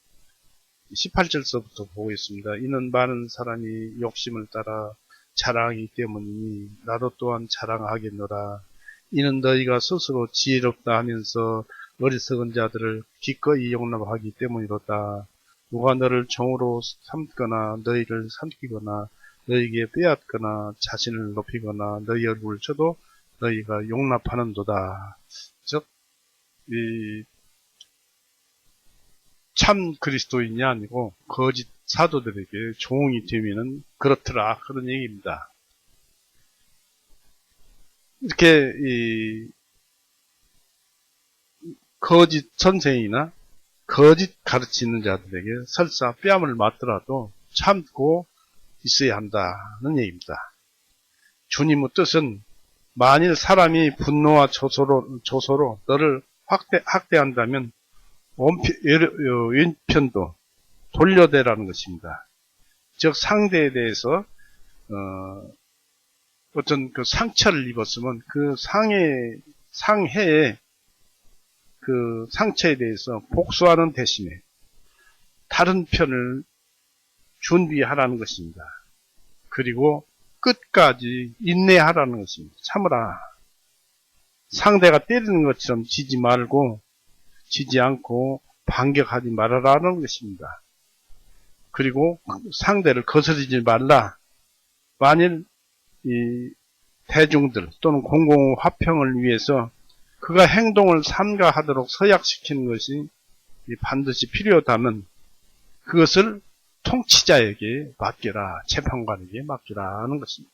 18절서부터 보겠습니다. 이는 많은 사람이 욕심을 따라 자랑하기 때문이니 나도 또한 자랑하겠노라. 이는 너희가 스스로 지혜롭다 하면서 어리석은 자들을 기꺼이 용납하기 때문이로다. 누가 너를 종으로 삼거나 너희를 삼키거나 너희에게 빼앗거나 자신을 높이거나 너희 얼굴을 쳐도 너희가 용납하는도다. 즉 참 그리스도인이 아니고 거짓 사도들에게 종이 되면은 그렇더라 그런 얘기입니다. 이렇게 거짓 선생이나 거짓 가르치는 자들에게 설사 뺨을 맞더라도 참고 있어야 한다는 얘기입니다. 주님의 뜻은 만일 사람이 분노와 조소로 너를 학대한다면 왼편도 돌려대라는 것입니다. 즉 상대에 대해서 어떤 그 상처를 입었으면 그 상해에 그 상처에 대해서 복수하는 대신에 다른 편을 준비하라는 것입니다. 그리고 끝까지 인내하라는 것입니다. 참으라. 상대가 때리는 것처럼 지지 않고 반격하지 말아라는 것입니다. 그리고 상대를 거스르지 말라. 만일 이 대중들 또는 공공 화평을 위해서 그가 행동을 삼가하도록 서약시키는 것이 반드시 필요하다면 그것을 통치자에게 맡겨라, 재판관에게 맡겨라 하는 것입니다.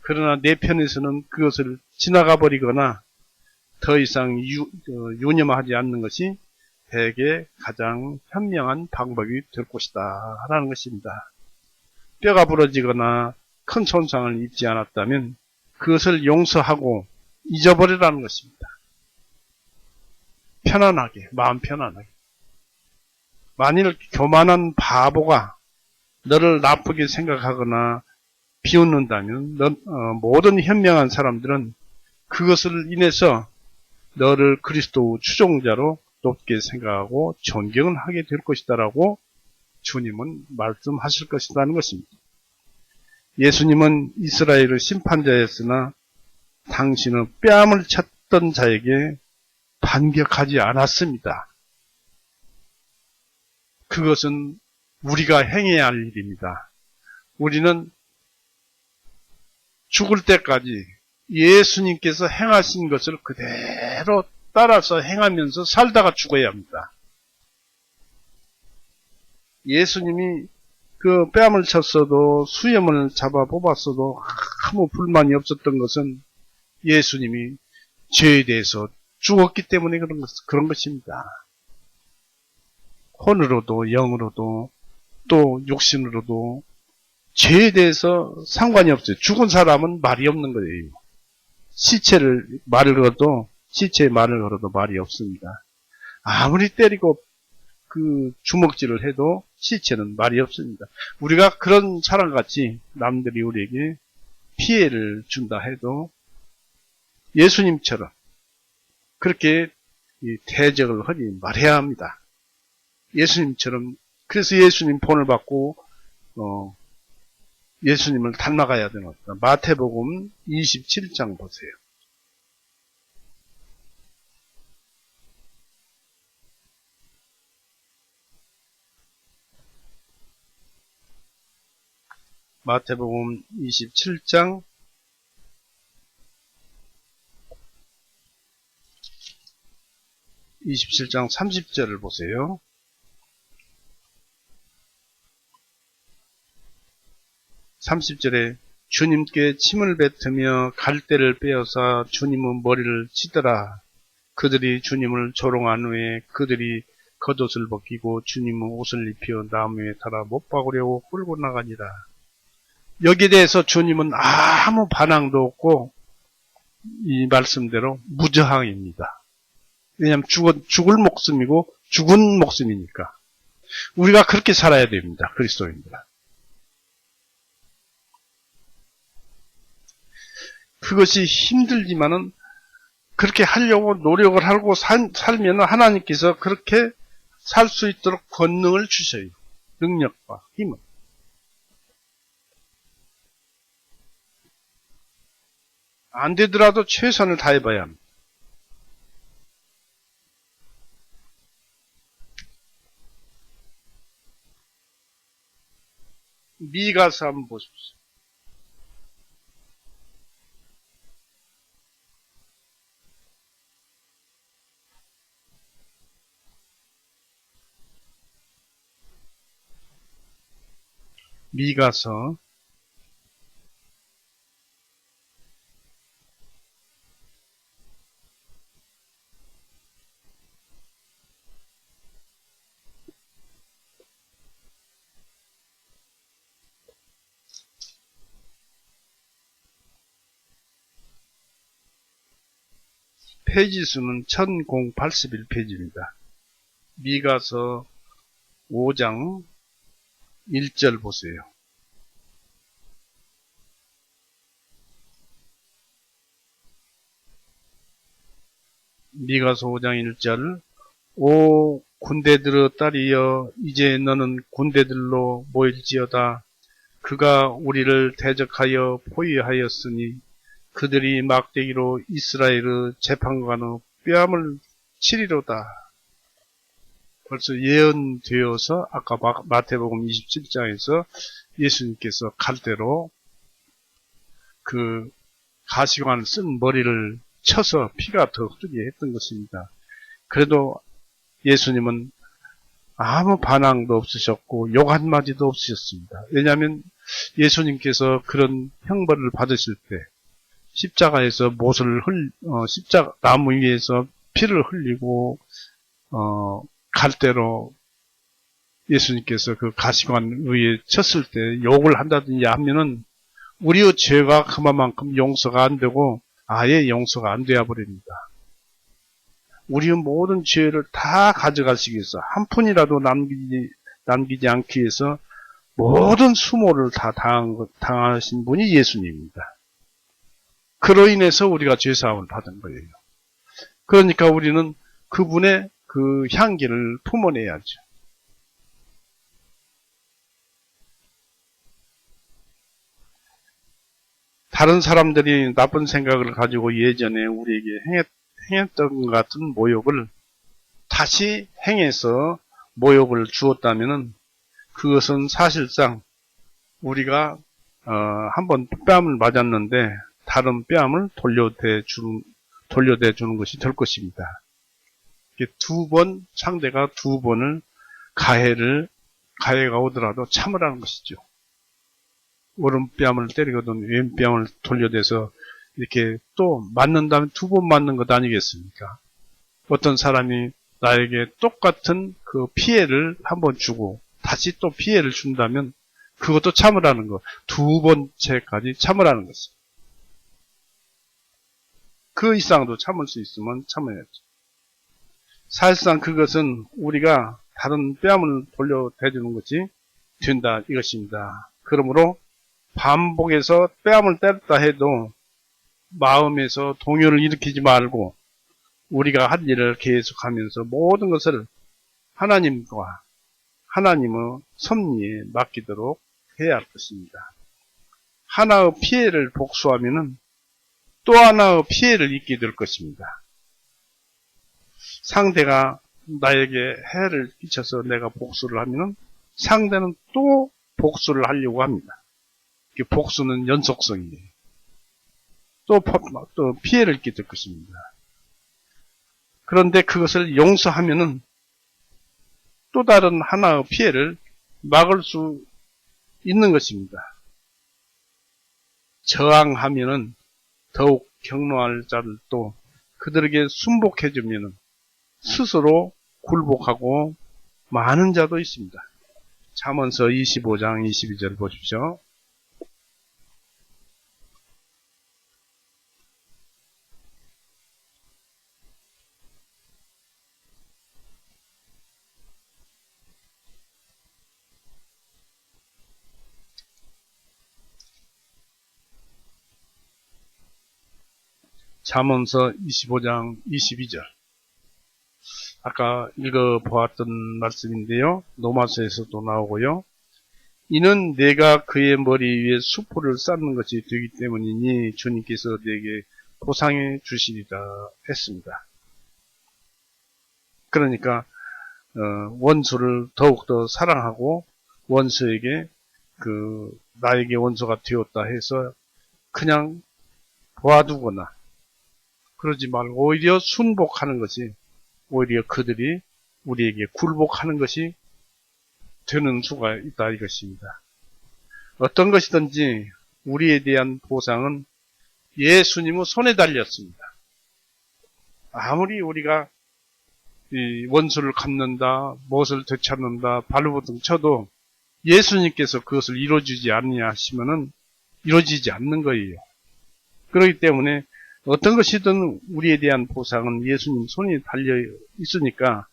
그러나 내 편에서는 그것을 지나가 버리거나 더 이상 유념하지 않는 것이 대개 가장 현명한 방법이 될 것이다 라는 것입니다. 뼈가 부러지거나 큰 손상을 입지 않았다면 그것을 용서하고 잊어버리라는 것입니다. 편안하게, 마음 편안하게. 만일 교만한 바보가 너를 나쁘게 생각하거나 비웃는다면 모든 현명한 사람들은 그것을 인해서 너를 그리스도 추종자로 높게 생각하고 존경을 하게 될 것이다 라고 주님은 말씀하실 것이라는 것입니다. 예수님은 이스라엘의 심판자였으나 당신은 뺨을 쳤던 자에게 반격하지 않았습니다. 그것은 우리가 행해야 할 일입니다. 우리는 죽을 때까지 예수님께서 행하신 것을 그대로 따라서 행하면서 살다가 죽어야 합니다. 예수님이 그 뺨을 쳤어도 수염을 잡아 뽑았어도 아무 불만이 없었던 것은 예수님이 죄에 대해서 죽었기 때문에 그런 것입니다. 혼으로도 영으로도 또 육신으로도 죄에 대해서 상관이 없어요. 죽은 사람은 말이 없는 거예요. 시체의 말을 걸어도 말이 없습니다. 아무리 때리고 그 주먹질을 해도 시체는 말이 없습니다. 우리가 그런 사람같이 남들이 우리에게 피해를 준다 해도 예수님처럼 그렇게 대적을 하지 말아야 합니다. 예수님처럼. 그래서 예수님 본을 받고 예수님을 닮아가야 되는 겁니다. 마태복음 27장 보세요. 마태복음 27장 30절을 보세요. 30절에 주님께 침을 뱉으며 갈대를 빼어사 주님의 머리를 치더라. 그들이 주님을 조롱한 후에 그들이 겉옷을 벗기고 주님의 옷을 입혀 나무에 달아 못 박으려고 끌고 나가니라. 여기에 대해서 주님은 아무 반항도 없고 이 말씀대로 무저항입니다. 왜냐하면 죽을 목숨이고 죽은 목숨이니까. 우리가 그렇게 살아야 됩니다. 그리스도인들. 그것이 힘들지만은 그렇게 하려고 노력을 하고 살면 하나님께서 그렇게 살 수 있도록 권능을 주셔요. 능력과 힘을. 안 되더라도 최선을 다해봐야 합니다. 미가서 한번 보십시오. 미가서 페이지 수는 1081페이지입니다. 미가서 5장 1절 보세요. 미가서 5장 1절 오 군대들의 딸이여 이제 너는 군대들로 모일지어다. 그가 우리를 대적하여 포위하였으니 그들이 막대기로 이스라엘의 재판관의 뺨을 치리로다. 벌써 예언되어서 아까 마태복음 27장에서 예수님께서 갈대로 그 가시관을 쓴 머리를 쳐서 피가 더 흐르게 했던 것입니다. 그래도 예수님은 아무 반항도 없으셨고 욕 한마디도 없으셨습니다. 왜냐하면 예수님께서 그런 형벌을 받으실 때 십자가에서 십자가 나무 위에서 피를 흘리고 갈대로 예수님께서 그 가시관 위에 쳤을 때 욕을 한다든지 하면은 우리의 죄가 그만큼 용서가 안 되고 아예 용서가 안 되어 버립니다. 우리의 모든 죄를 다 가져가시기 위해서 한 푼이라도 남기지 않기 위해서 모든 수모를 다 당하신 분이 예수님입니다. 그로 인해서 우리가 죄사함을 받은 거예요. 그러니까 우리는 그분의 그 향기를 품어내야죠. 다른 사람들이 나쁜 생각을 가지고 예전에 우리에게 행했던 것 같은 모욕을 다시 행해서 모욕을 주었다면은 그것은 사실상 우리가 한번 뺨을 맞았는데 다른 뺨을 돌려대 주는 것이 될 것입니다. 상대가 두 번을 가해가 오더라도 참으라는 것이죠. 오른뺨을 때리거든 왼뺨을 돌려대서 이렇게 또 맞는다면 두 번 맞는 것 아니겠습니까? 어떤 사람이 나에게 똑같은 그 피해를 한번 주고 다시 또 피해를 준다면 그것도 참으라는 거. 두 번째까지 참으라는 것입니다. 그 이상도 참을 수 있으면 참아야죠. 사실상 그것은 우리가 다른 뺨을 돌려대주는 것이 된다 이것입니다. 그러므로 반복해서 뺨을 때렸다 해도 마음에서 동요를 일으키지 말고 우리가 할 일을 계속하면서 모든 것을 하나님과 하나님의 섭리에 맡기도록 해야 할 것입니다. 하나의 피해를 복수하면은 또 하나의 피해를 입게 될 것입니다. 상대가 나에게 해를 끼쳐서 내가 복수를 하면은 상대는 또 복수를 하려고 합니다. 복수는 연속성이에요. 또 피해를 끼칠 것입니다. 그런데 그것을 용서하면은 또 다른 하나의 피해를 막을 수 있는 것입니다. 저항하면은 더욱 격노할 자를 또 그들에게 순복해주면은 스스로 굴복하고 많은 자도 있습니다. 잠언서 25장 22절 보십시오. 잠언서 25장 22절. 아까 읽어보았던 말씀인데요. 노마서에서도 나오고요. 이는 내가 그의 머리 위에 수포를 쌓는 것이 되기 때문이니 주님께서 내게 보상해 주시리라 했습니다. 그러니까 원수를 더욱더 사랑하고 원수에게 나에게 원수가 되었다 해서 그냥 도와두거나 그러지 말고 오히려 순복하는 것이 오히려 그들이 우리에게 굴복하는 것이 되는 수가 있다 이것입니다. 어떤 것이든지 우리에 대한 보상은 예수님의 손에 달렸습니다. 아무리 우리가 이 원수를 갚는다, 무엇을 되찾는다, 발버둥 쳐도 예수님께서 그것을 이루어주지 않느냐 하시면은 이루어지지 않는 거예요. 그렇기 때문에 어떤 것이든 우리에 대한 보상은 예수님 손에 달려 있으니까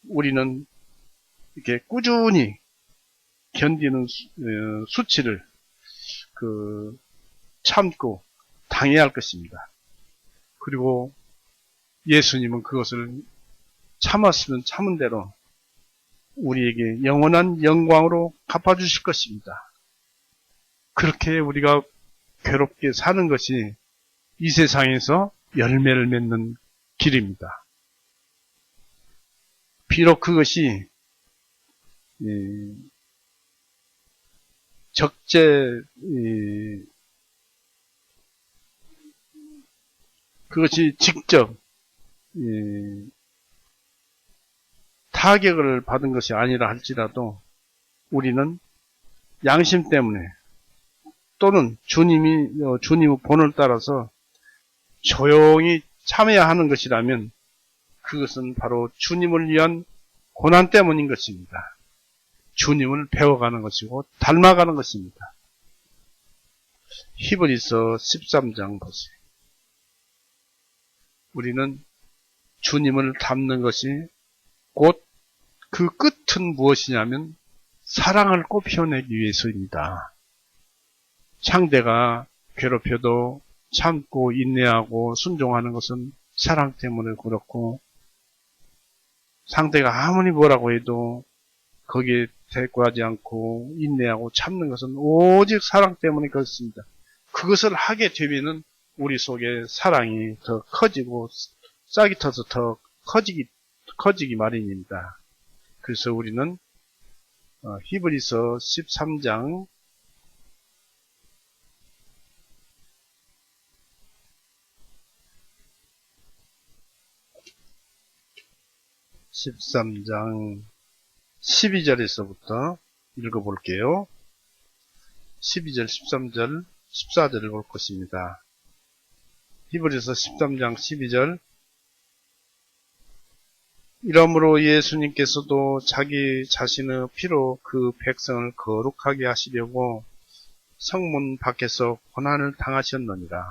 우리는 이렇게 꾸준히 견디는 수치를 참고 당해야 할 것입니다. 그리고 예수님은 그것을 참았으면 참은 대로 우리에게 영원한 영광으로 갚아주실 것입니다. 그렇게 우리가 괴롭게 사는 것이 이 세상에서 열매를 맺는 길입니다. 비록 그것이 그것이 직접 타격을 받은 것이 아니라 할지라도 우리는 양심 때문에 또는 주님의 본을 따라서 조용히 참여해야 하는 것이라면 그것은 바로 주님을 위한 고난 때문인 것입니다. 주님을 배워가는 것이고 닮아가는 것입니다. 히브리서 13장 보세요. 우리는 주님을 닮는 것이 곧 그 끝은 무엇이냐면 사랑을 꽃피워내기 위해서입니다. 상대가 괴롭혀도 참고 인내하고 순종하는 것은 사랑 때문에 그렇고, 상대가 아무리 뭐라고 해도 거기에 대꾸하지 않고 인내하고 참는 것은 오직 사랑 때문에 그렇습니다. 그것을 하게 되면은 우리 속에 사랑이 더 커지고 싹이 터서 더 커지기 마련입니다. 그래서 우리는 히브리서 13장 12절에서부터 읽어볼게요. 12절, 13절, 14절을 볼 것입니다. 히브리서 13장 12절. 이러므로 예수님께서도 자기 자신의 피로 그 백성을 거룩하게 하시려고 성문 밖에서 고난을 당하셨느니라.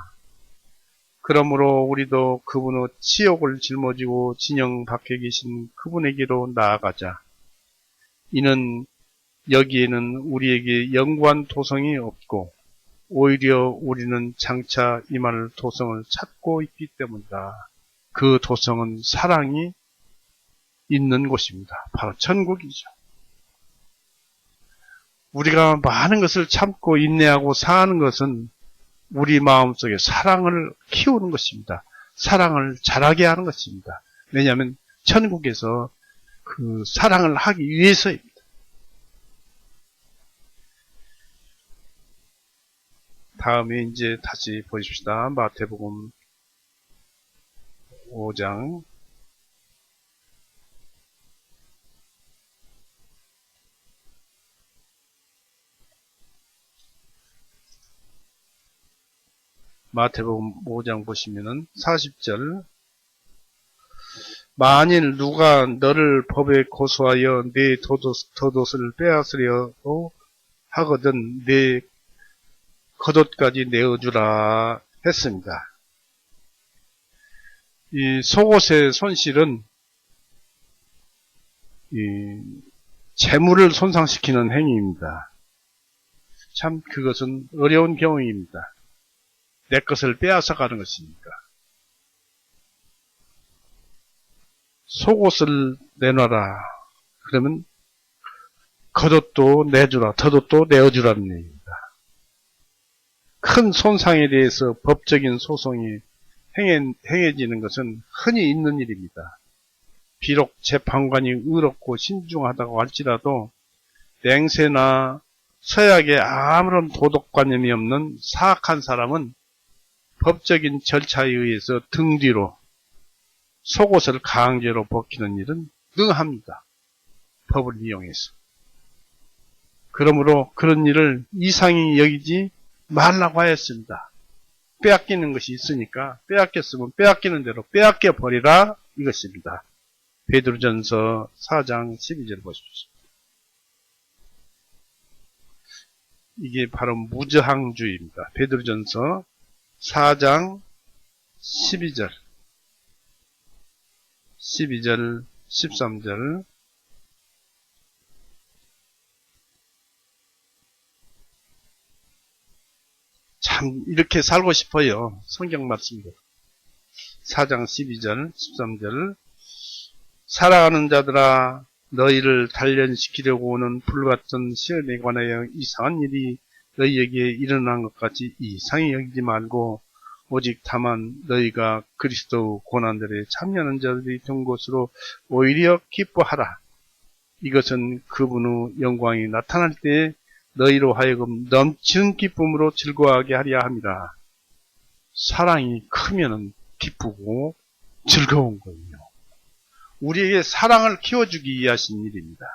그러므로 우리도 그분의 치욕을 짊어지고 진영 밖에 계신 그분에게로 나아가자. 이는 여기에는 우리에게 영구한 도성이 없고 오히려 우리는 장차 임할 도성을 찾고 있기 때문이다. 그 도성은 사랑이 있는 곳입니다. 바로 천국이죠. 우리가 많은 것을 참고 인내하고 사는 것은 우리 마음속에 사랑을 키우는 것입니다. 사랑을 자라게 하는 것입니다. 왜냐하면 천국에서 그 사랑을 하기 위해서입니다. 다음에 이제 다시 보십시다. 마태복음 5장 마태복음 5장 보시면은 40절. 만일 누가 너를 법에 고소하여 네 겉옷을 빼앗으려고 하거든 네 겉옷까지 내어주라 했습니다. 이 속옷의 손실은 재물을 손상시키는 행위입니다. 참 그것은 어려운 경우입니다. 내 것을 빼앗아 가는 것이니까. 속옷을 내놔라. 그러면 겉옷도 내주라. 겉옷도 내어주라는 얘기입니다. 큰 손상에 대해서 법적인 소송이 행해지는 것은 흔히 있는 일입니다. 비록 재판관이 의롭고 신중하다고 할지라도 맹세나 서약에 아무런 도덕관념이 없는 사악한 사람은 법적인 절차에 의해서 등 뒤로 속옷을 강제로 벗기는 일은 능합니다. 법을 이용해서. 그러므로 그런 일을 이상히 여기지 말라고 하였습니다. 빼앗기는 것이 있으니까 빼앗겼으면 빼앗기는 대로 빼앗겨 버리라 이것입니다. 베드로전서 4장 12절 보십시오. 이게 바로 무저항주의입니다. 베드로전서 4장 12절, 13절. 참 이렇게 살고 싶어요. 성경 말씀대로. 4장 12절, 13절. 살아가는 자들아 너희를 단련시키려고 오는 불같은 시험에 관하여 이상한 일이 너희에게 일어난 것 같이 이상히 여기지 말고 오직 다만 너희가 그리스도 고난들에 참여하는 자들이 된 것으로 오히려 기뻐하라. 이것은 그분의 영광이 나타날 때에 너희로 하여금 넘치는 기쁨으로 즐거워하게 하려 합니다. 사랑이 크면은 기쁘고 즐거운 거예요. 우리에게 사랑을 키워주기 위해 하신 일입니다.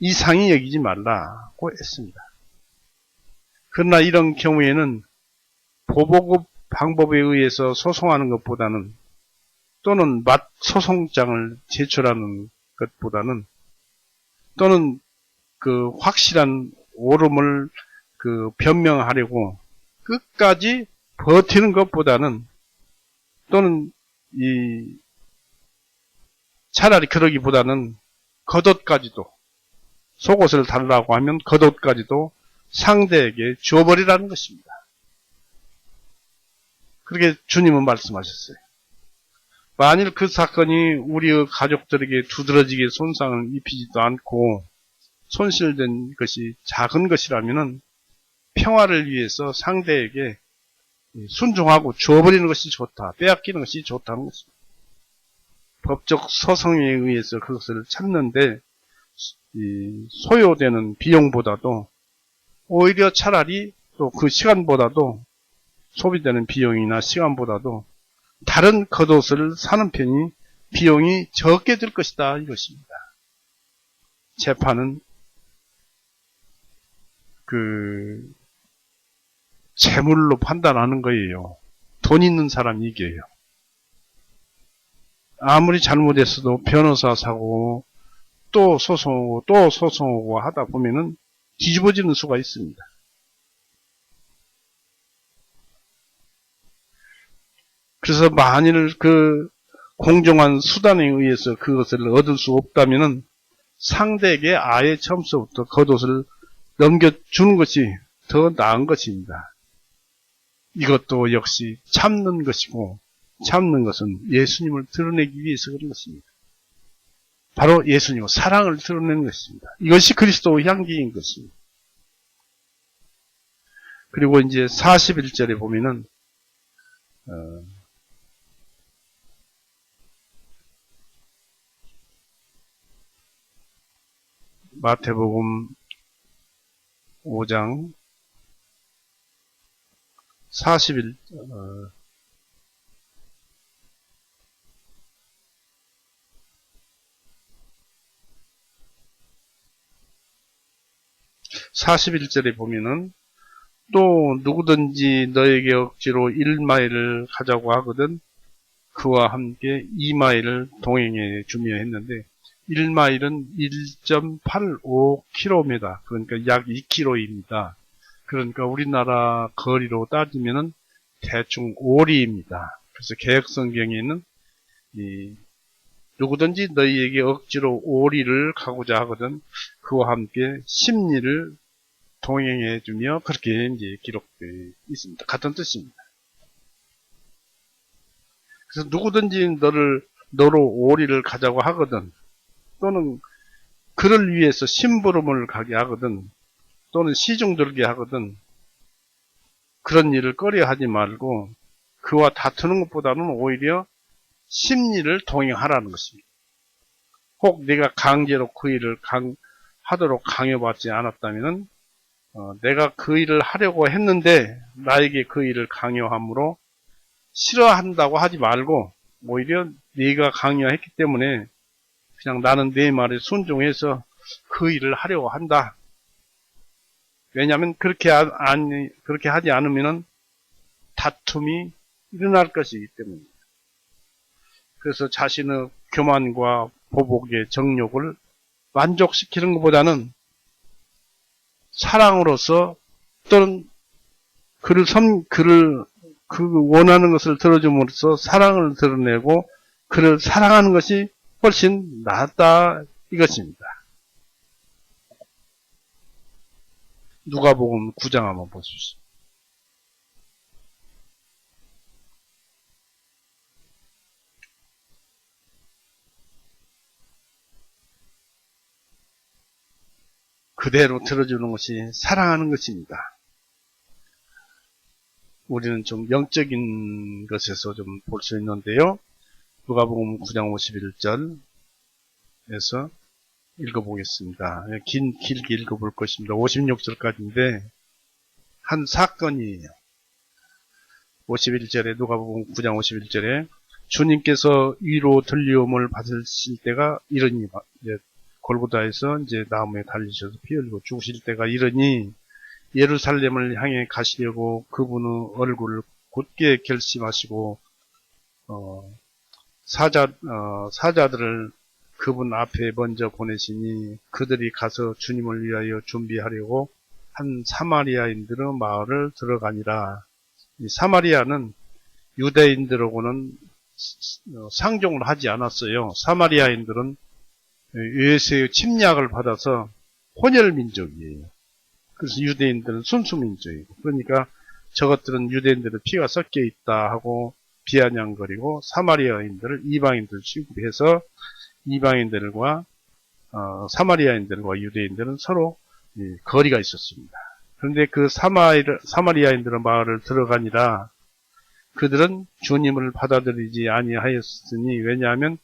이상히 여기지 말라고 했습니다. 그러나 이런 경우에는 보복의 방법에 의해서 소송하는 것보다는 또는 소송장을 제출하는 것보다는 또는 그 확실한 옳음을 변명하려고 끝까지 버티는 것보다는 또는 차라리 그러기보다는 겉옷까지도 속옷을 달라고 하면 겉옷까지도 상대에게 주어버리라는 것입니다. 그렇게 주님은 말씀하셨어요. 만일 그 사건이 우리의 가족들에게 두드러지게 손상을 입히지도 않고 손실된 것이 작은 것이라면 평화를 위해서 상대에게 순종하고 주어버리는 것이 좋다. 빼앗기는 것이 좋다는 것입니다. 법적 소송에 의해서 그것을 찾는데 소요되는 비용보다도 오히려 차라리 또 그 시간보다도 소비되는 비용이나 시간보다도 다른 겉옷을 사는 편이 비용이 적게 들 것이다 이것입니다. 재판은 재물로 판단하는 거예요. 돈 있는 사람이 이겨요. 아무리 잘못했어도 변호사 사고 또 소송하고 또 소송하고 하다 보면은 뒤집어지는 수가 있습니다. 그래서 만일 그 공정한 수단에 의해서 그것을 얻을 수 없다면은 상대에게 아예 처음부터 겉옷을 넘겨주는 것이 더 나은 것입니다. 이것도 역시 참는 것이고 참는 것은 예수님을 드러내기 위해서 그런 것입니다. 바로 예수님의 사랑을 드러내는 것입니다. 이것이 그리스도의 향기인 것입니다. 그리고 이제 41절에 보면은 마태복음 5장 41절에 보면은 또 누구든지 너에게 억지로 1마일을 가자고 하거든 그와 함께 2마일을 동행해 주며 했는데 1마일은 1.85km 그러니까 약 2km입니다. 그러니까 우리나라 거리로 따지면은 대충 5리입니다. 그래서 개혁성경에는 누구든지 너희에게 억지로 5리를 가고자 하거든 그와 함께 10리를 동행해 주며 그렇게 이제 기록되어 있습니다. 같은 뜻입니다. 그래서 누구든지 너로 5리를 가자고 하거든 또는 그를 위해서 심부름을 가게 하거든 또는 시중 들게 하거든 그런 일을 꺼려하지 말고 그와 다투는 것보다는 오히려 심리를 동행하라는 것입니다. 혹 내가 강제로 그 일을 하도록 강요받지 않았다면 내가 그 일을 하려고 했는데 나에게 그 일을 강요함으로 싫어한다고 하지 말고 오히려 네가 강요했기 때문에 그냥 나는 내 말에 순종해서 그 일을 하려고 한다. 왜냐하면 그렇게 하지 않으면 다툼이 일어날 것이기 때문입니다. 그래서 자신의 교만과 보복의 정욕을 만족시키는 것보다는 사랑으로서 또는 그를 원하는 것을 들어줌으로써 사랑을 드러내고 그를 사랑하는 것이 훨씬 낫다 이것입니다. 누가복음 9장 한번 보십시오. 그대로 들어주는 것이 사랑하는 것입니다. 우리는 좀 영적인 것에서 좀 볼 수 있는데요. 누가복음 9장 51절에서 읽어보겠습니다. 길게 읽어볼 것입니다. 56절까지인데 한 사건이에요. 51절에 누가복음 9장 51절에 주님께서 위로 들리움을 받으실 때가 이르니 이제 골고다에서 이제 나무에 달리셔서 피 흘리고 죽으실 때가 이르니 예루살렘을 향해 가시려고 그분의 얼굴을 곧게 결심하시고 사자들을 그분 앞에 먼저 보내시니 그들이 가서 주님을 위하여 준비하려고 한 사마리아인들의 마을을 들어가니라. 이 사마리아는 유대인들하고는 상종을 하지 않았어요. 사마리아인들은 외세의 침략을 받아서 혼혈민족이에요. 그래서 유대인들은 순수민족이고, 그러니까 저것들은 유대인들의 피가 섞여 있다 하고 비아냥거리고 사마리아인들을 이방인들 취급해서 이방인들과 사마리아인들과 유대인들은 서로 거리가 있었습니다. 그런데 그 사마리아인들의 마을을 들어가니라. 그들은 주님을 받아들이지 아니하였으니, 왜냐하면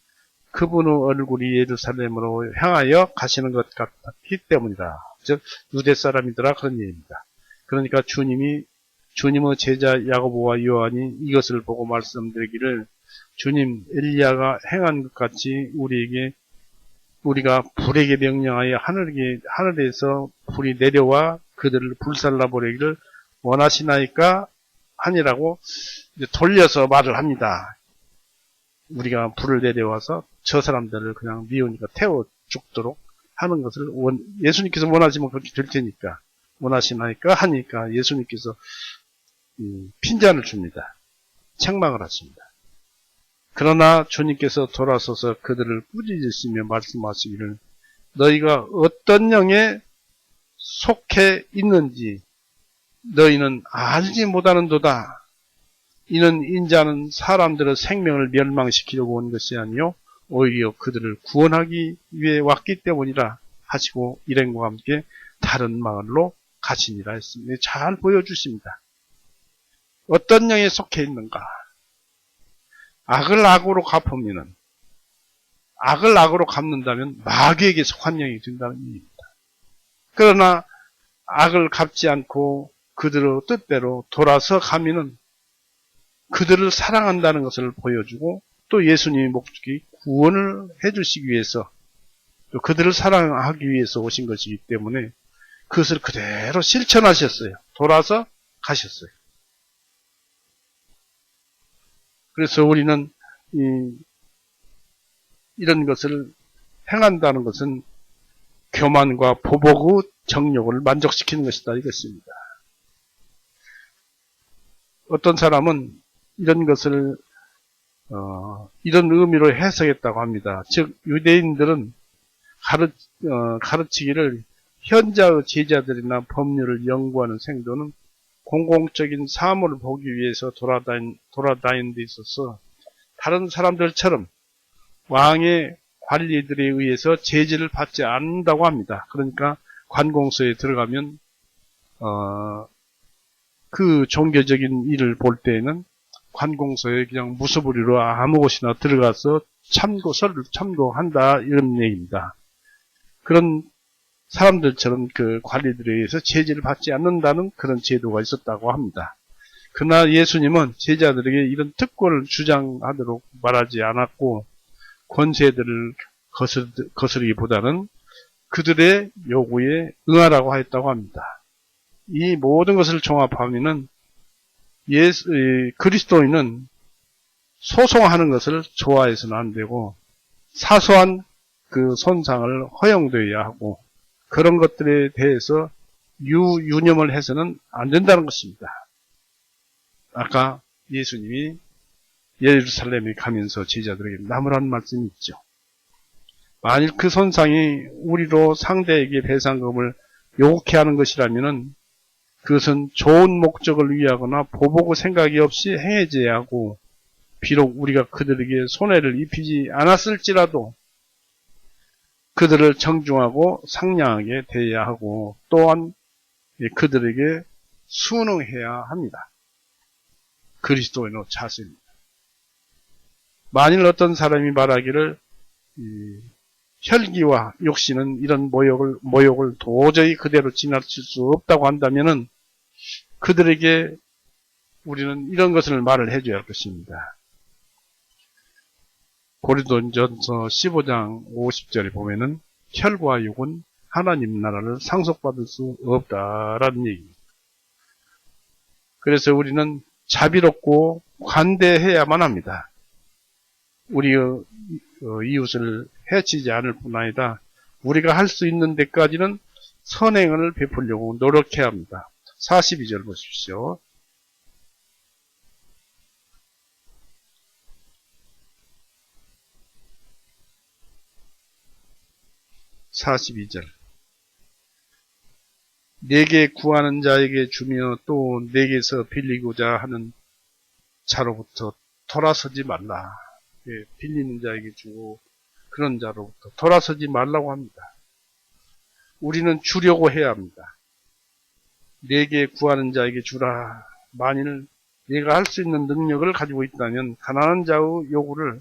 그분의 얼굴이 예루살렘으로 향하여 가시는 것 같기 때문이다. 즉 유대 사람이더라, 그런 얘기입니다. 그러니까 주님의 제자 야고보와 요한이 이것을 보고 말씀드리기를, 주님, 엘리야가 행한 것 같이 우리가 불에게 명령하여 하늘에서 불이 내려와 그들을 불살라 버리기를 원하시나이까 하니라고 이제 돌려서 말을 합니다. 우리가 불을 내려와서 저 사람들을 그냥 미우니까 태워 죽도록 하는 것을 예수님께서 원하시면 그렇게 될 테니까 원하시나이까 하니까 예수님께서 핀잔을 줍니다. 책망을 하십니다. 그러나 주님께서 돌아서서 그들을 꾸짖으시며 말씀하시기를, 너희가 어떤 영에 속해 있는지 너희는 알지 못하는도다. 이는 인자는 사람들의 생명을 멸망시키려고 온 것이 아니요 오히려 그들을 구원하기 위해 왔기 때문이라 하시고 일행과 함께 다른 마을로 가시니라 했습니다. 잘 보여주십니다. 어떤 영에 속해 있는가? 악을 악으로 갚으면은, 악을 악으로 갚는다면 마귀에게 속한 영이 된다는 얘기입니다. 그러나 악을 갚지 않고 그들의 뜻대로 돌아서 가면은 그들을 사랑한다는 것을 보여주고, 또 예수님의 목적이 구원을 해주시기 위해서, 또 그들을 사랑하기 위해서 오신 것이기 때문에 그것을 그대로 실천하셨어요. 돌아서 가셨어요. 그래서 우리는 이런 것을 행한다는 것은 교만과 보복의 정욕을 만족시키는 것이다, 이것입니다. 어떤 사람은 이런 것을 이런 의미로 해석했다고 합니다. 즉 유대인들은 가르치기를 현자의 제자들이나 법률을 연구하는 생도는 공공적인 사물을 보기 위해서 돌아다니는 데 있어서 다른 사람들처럼 왕의 관리들에 의해서 제지를 받지 않는다고 합니다. 그러니까 관공서에 들어가면 그 종교적인 일을 볼 때에는 관공서에 그냥 무소불위로 아무 곳이나 들어가서 서류를 참고한다, 이런 얘기입니다. 그런 사람들처럼 그 관리들에 의해서 제지를 받지 않는다는 그런 제도가 있었다고 합니다. 그러나 예수님은 제자들에게 이런 특권을 주장하도록 말하지 않았고, 권세들을 거스르기보다는 그들의 요구에 응하라고 하였다고 합니다. 이 모든 것을 종합하면은 그리스도인은 소송하는 것을 좋아해서는 안 되고, 사소한 그 손상을 허용되어야 하고, 그런 것들에 대해서 유념을 해서는 안 된다는 것입니다. 아까 예수님이 예루살렘에 가면서 제자들에게 나무라는 말씀이 있죠. 만일 그 손상이 우리로 상대에게 배상금을 요구케 하는 것이라면은 그것은 좋은 목적을 위하거나 보복의 생각이 없이 행해져야 하고, 비록 우리가 그들에게 손해를 입히지 않았을지라도 그들을 정중하고 상냥하게 대해야 하고, 또한 그들에게 순응해야 합니다. 그리스도인의 자세입니다. 만일 어떤 사람이 말하기를 혈기와 욕심은 이런 모욕을 도저히 그대로 지나칠 수 없다고 한다면은 그들에게 우리는 이런 것을 말을 해줘야 할 것입니다. 고린도전서 15장 50절에 보면은 혈과 육은 하나님 나라를 상속받을 수 없다라는 얘기입니다. 그래서 우리는 자비롭고 관대해야만 합니다. 우리의 이웃을 해치지 않을 뿐 아니라 우리가 할 수 있는 데까지는 선행을 베풀려고 노력해야 합니다. 42절 보십시오. 내게 구하는 자에게 주며 또 내게서 빌리고자 하는 자로부터 돌아서지 말라. 빌리는 자에게 주고 그런 자로부터 돌아서지 말라고 합니다. 우리는 주려고 해야 합니다. 내게 구하는 자에게 주라. 만일 내가 할 수 있는 능력을 가지고 있다면 가난한 자의 요구를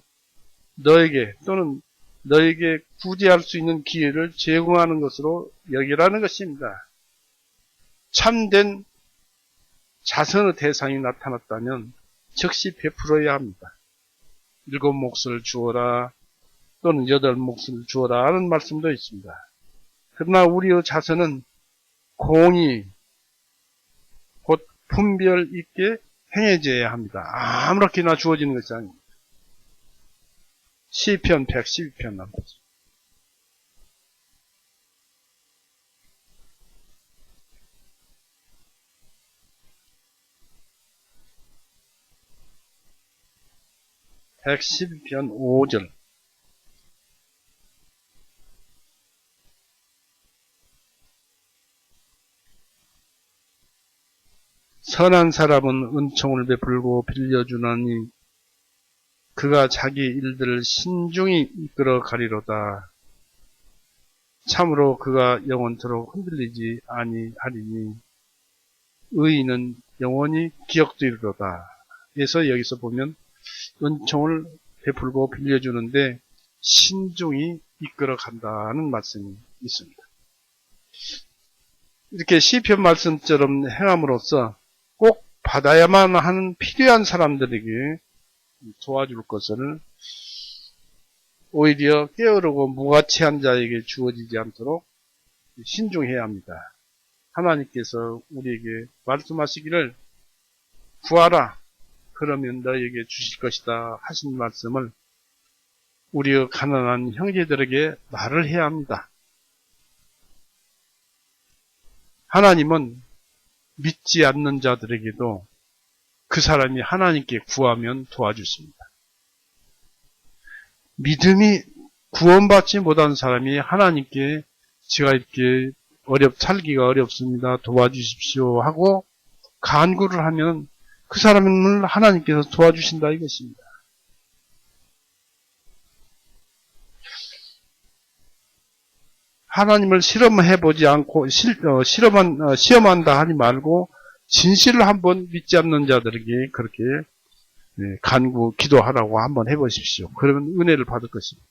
너에게 또는 너에게 구제할 수 있는 기회를 제공하는 것으로 여기라는 것입니다. 참된 자선의 대상이 나타났다면 즉시 베풀어야 합니다. 7몫을 주어라 또는 8몫을 주어라 하는 말씀도 있습니다. 그러나 우리의 자선은 공의 곧 분별 있게 행해져야 합니다. 아무렇게나 주어지는 것이 아닙니다. 시편 112편 나옵니다. (112편) 5절. 선한 사람은 은총을 베풀고 빌려주나니 그가 자기 일들을 신중히 이끌어 가리로다. 참으로 그가 영원토록 흔들리지 아니하리니 의인은 영원히 기억되리로다. 그래서 여기서 보면 은총을 베풀고 빌려주는데 신중히 이끌어 간다는 말씀이 있습니다. 이렇게 시편 말씀처럼 행함으로써 꼭 받아야만 하는 필요한 사람들에게 도와줄 것을 오히려 게으르고 무가치한 자에게 주어지지 않도록 신중해야 합니다. 하나님께서 우리에게 말씀하시기를 구하라 그러면 너에게 주실 것이다 하신 말씀을 우리의 가난한 형제들에게 말을 해야 합니다. 하나님은 믿지 않는 자들에게도 그 사람이 하나님께 구하면 도와주십니다. 믿음이 구원받지 못한 사람이 하나님께 제가 이렇게 살기가 어렵습니다. 도와주십시오 하고 간구를 하면 그 사람을 하나님께서 도와주신다 이것입니다. 하나님을 실험해보지 않고 시험한다 하지 말고 진실을 한번 믿지 않는 자들에게 그렇게 간구, 기도하라고 한번 해보십시오. 그러면 은혜를 받을 것입니다.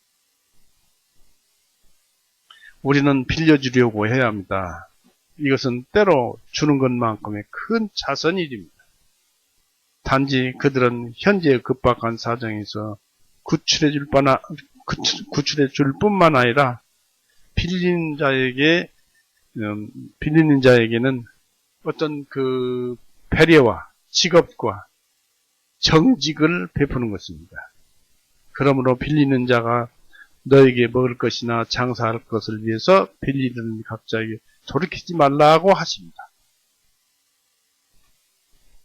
우리는 빌려주려고 해야 합니다. 이것은 때로 주는 것만큼의 큰 자선일입니다. 단지 그들은 현재의 급박한 사정에서 구출해 줄 뿐만 아니라 빌리는 자에게는 어떤 그 배려와 직업과 정직을 베푸는 것입니다. 그러므로 빌리는 자가 너에게 먹을 것이나 장사할 것을 위해서 빌리는 각자에게 돌이키지 말라고 하십니다.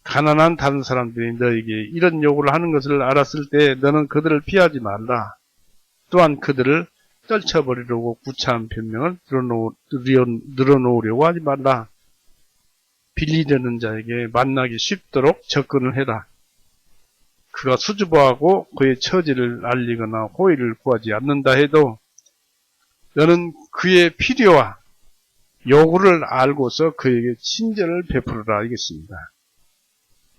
가난한 다른 사람들이 너에게 이런 요구를 하는 것을 알았을 때 너는 그들을 피하지 말라. 또한 그들을 떨쳐버리려고 구차한 변명을 늘어놓으려고 하지 말라. 빌리려는 자에게 만나기 쉽도록 접근을 해라. 그가 수줍어하고 그의 처지를 알리거나 호의를 구하지 않는다 해도 너는 그의 필요와 요구를 알고서 그에게 친절을 베풀어라 이겠습니다.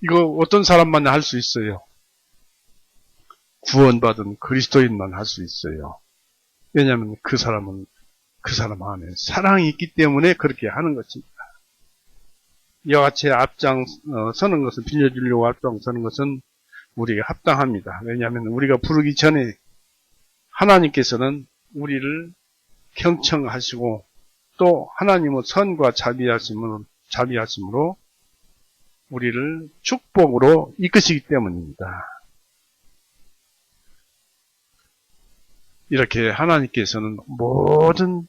이거 어떤 사람만 할 수 있어요? 구원받은 그리스도인만 할 수 있어요. 왜냐하면 그 사람 안에 사랑이 있기 때문에 그렇게 하는 것입니다. 이와 같이 앞장서는 것은 빌려주려고 앞장서는 것은 우리에게 합당합니다. 왜냐하면 우리가 부르기 전에 하나님께서는 우리를 경청하시고 또 하나님의 선과 자비하심으로 우리를 축복으로 이끄시기 때문입니다. 이렇게 하나님께서는 모든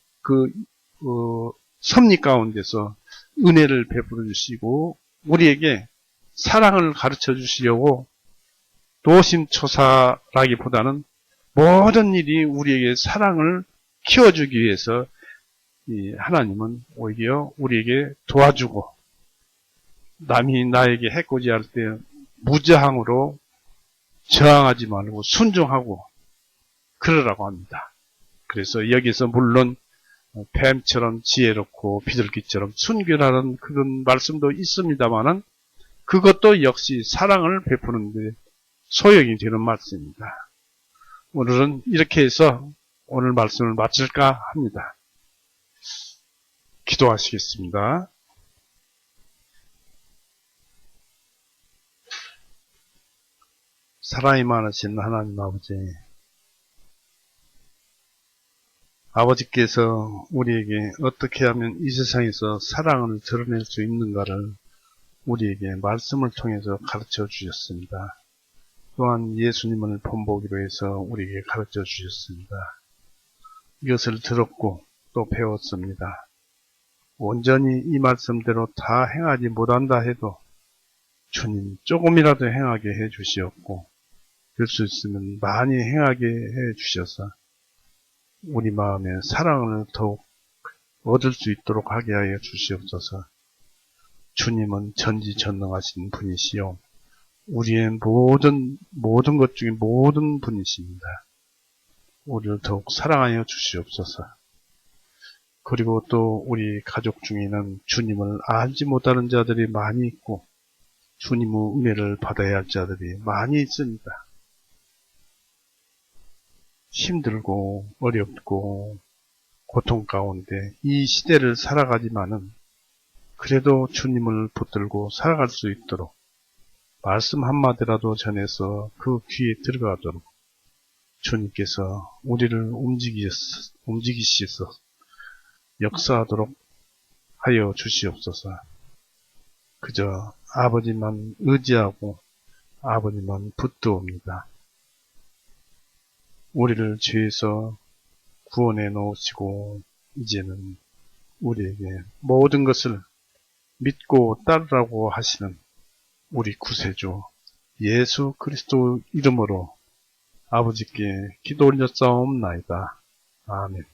섭리 가운데서 은혜를 베풀어 주시고 우리에게 사랑을 가르쳐 주시려고 노심초사라기보다는 모든 일이 우리에게 사랑을 키워주기 위해서 하나님은 오히려 우리에게 도와주고 남이 나에게 해코지할 때 무저항으로 저항하지 말고 순종하고 그러라고 합니다. 그래서 여기서 물론 뱀처럼 지혜롭고 비둘기처럼 순결하는 그런 말씀도 있습니다만은 그것도 역시 사랑을 베푸는데 소용이 되는 말씀입니다. 오늘은 이렇게 해서 오늘 말씀을 마칠까 합니다. 기도하시겠습니다. 사랑이 많으신 하나님 아버지, 아버지께서 우리에게 어떻게 하면 이 세상에서 사랑을 드러낼 수 있는가를 우리에게 말씀을 통해서 가르쳐 주셨습니다. 또한 예수님을 본보기로 해서 우리에게 가르쳐 주셨습니다. 이것을 들었고 또 배웠습니다. 온전히 이 말씀대로 다 행하지 못한다 해도 주님 조금이라도 행하게 해 주시었고 될 수 있으면 많이 행하게 해 주셔서 우리 마음에 사랑을 더욱 얻을 수 있도록 하게 하여 주시옵소서. 주님은 전지전능하신 분이시요 우리의 모든 것 중에 모든 분이십니다. 우리를 더욱 사랑하여 주시옵소서. 그리고 또 우리 가족 중에는 주님을 알지 못하는 자들이 많이 있고 주님의 은혜를 받아야 할 자들이 많이 있습니다. 힘들고 어렵고 고통 가운데 이 시대를 살아가지만은 그래도 주님을 붙들고 살아갈 수 있도록 말씀 한마디라도 전해서 그 귀에 들어가도록 주님께서 우리를 움직이시서 역사하도록 하여 주시옵소서. 그저 아버지만 의지하고 아버지만 붙드옵니다. 우리를 죄에서 구원해 놓으시고 이제는 우리에게 모든 것을 믿고 따르라고 하시는 우리 구세주 예수 그리스도 이름으로 아버지께 기도 올렸사옵나이다. 아멘.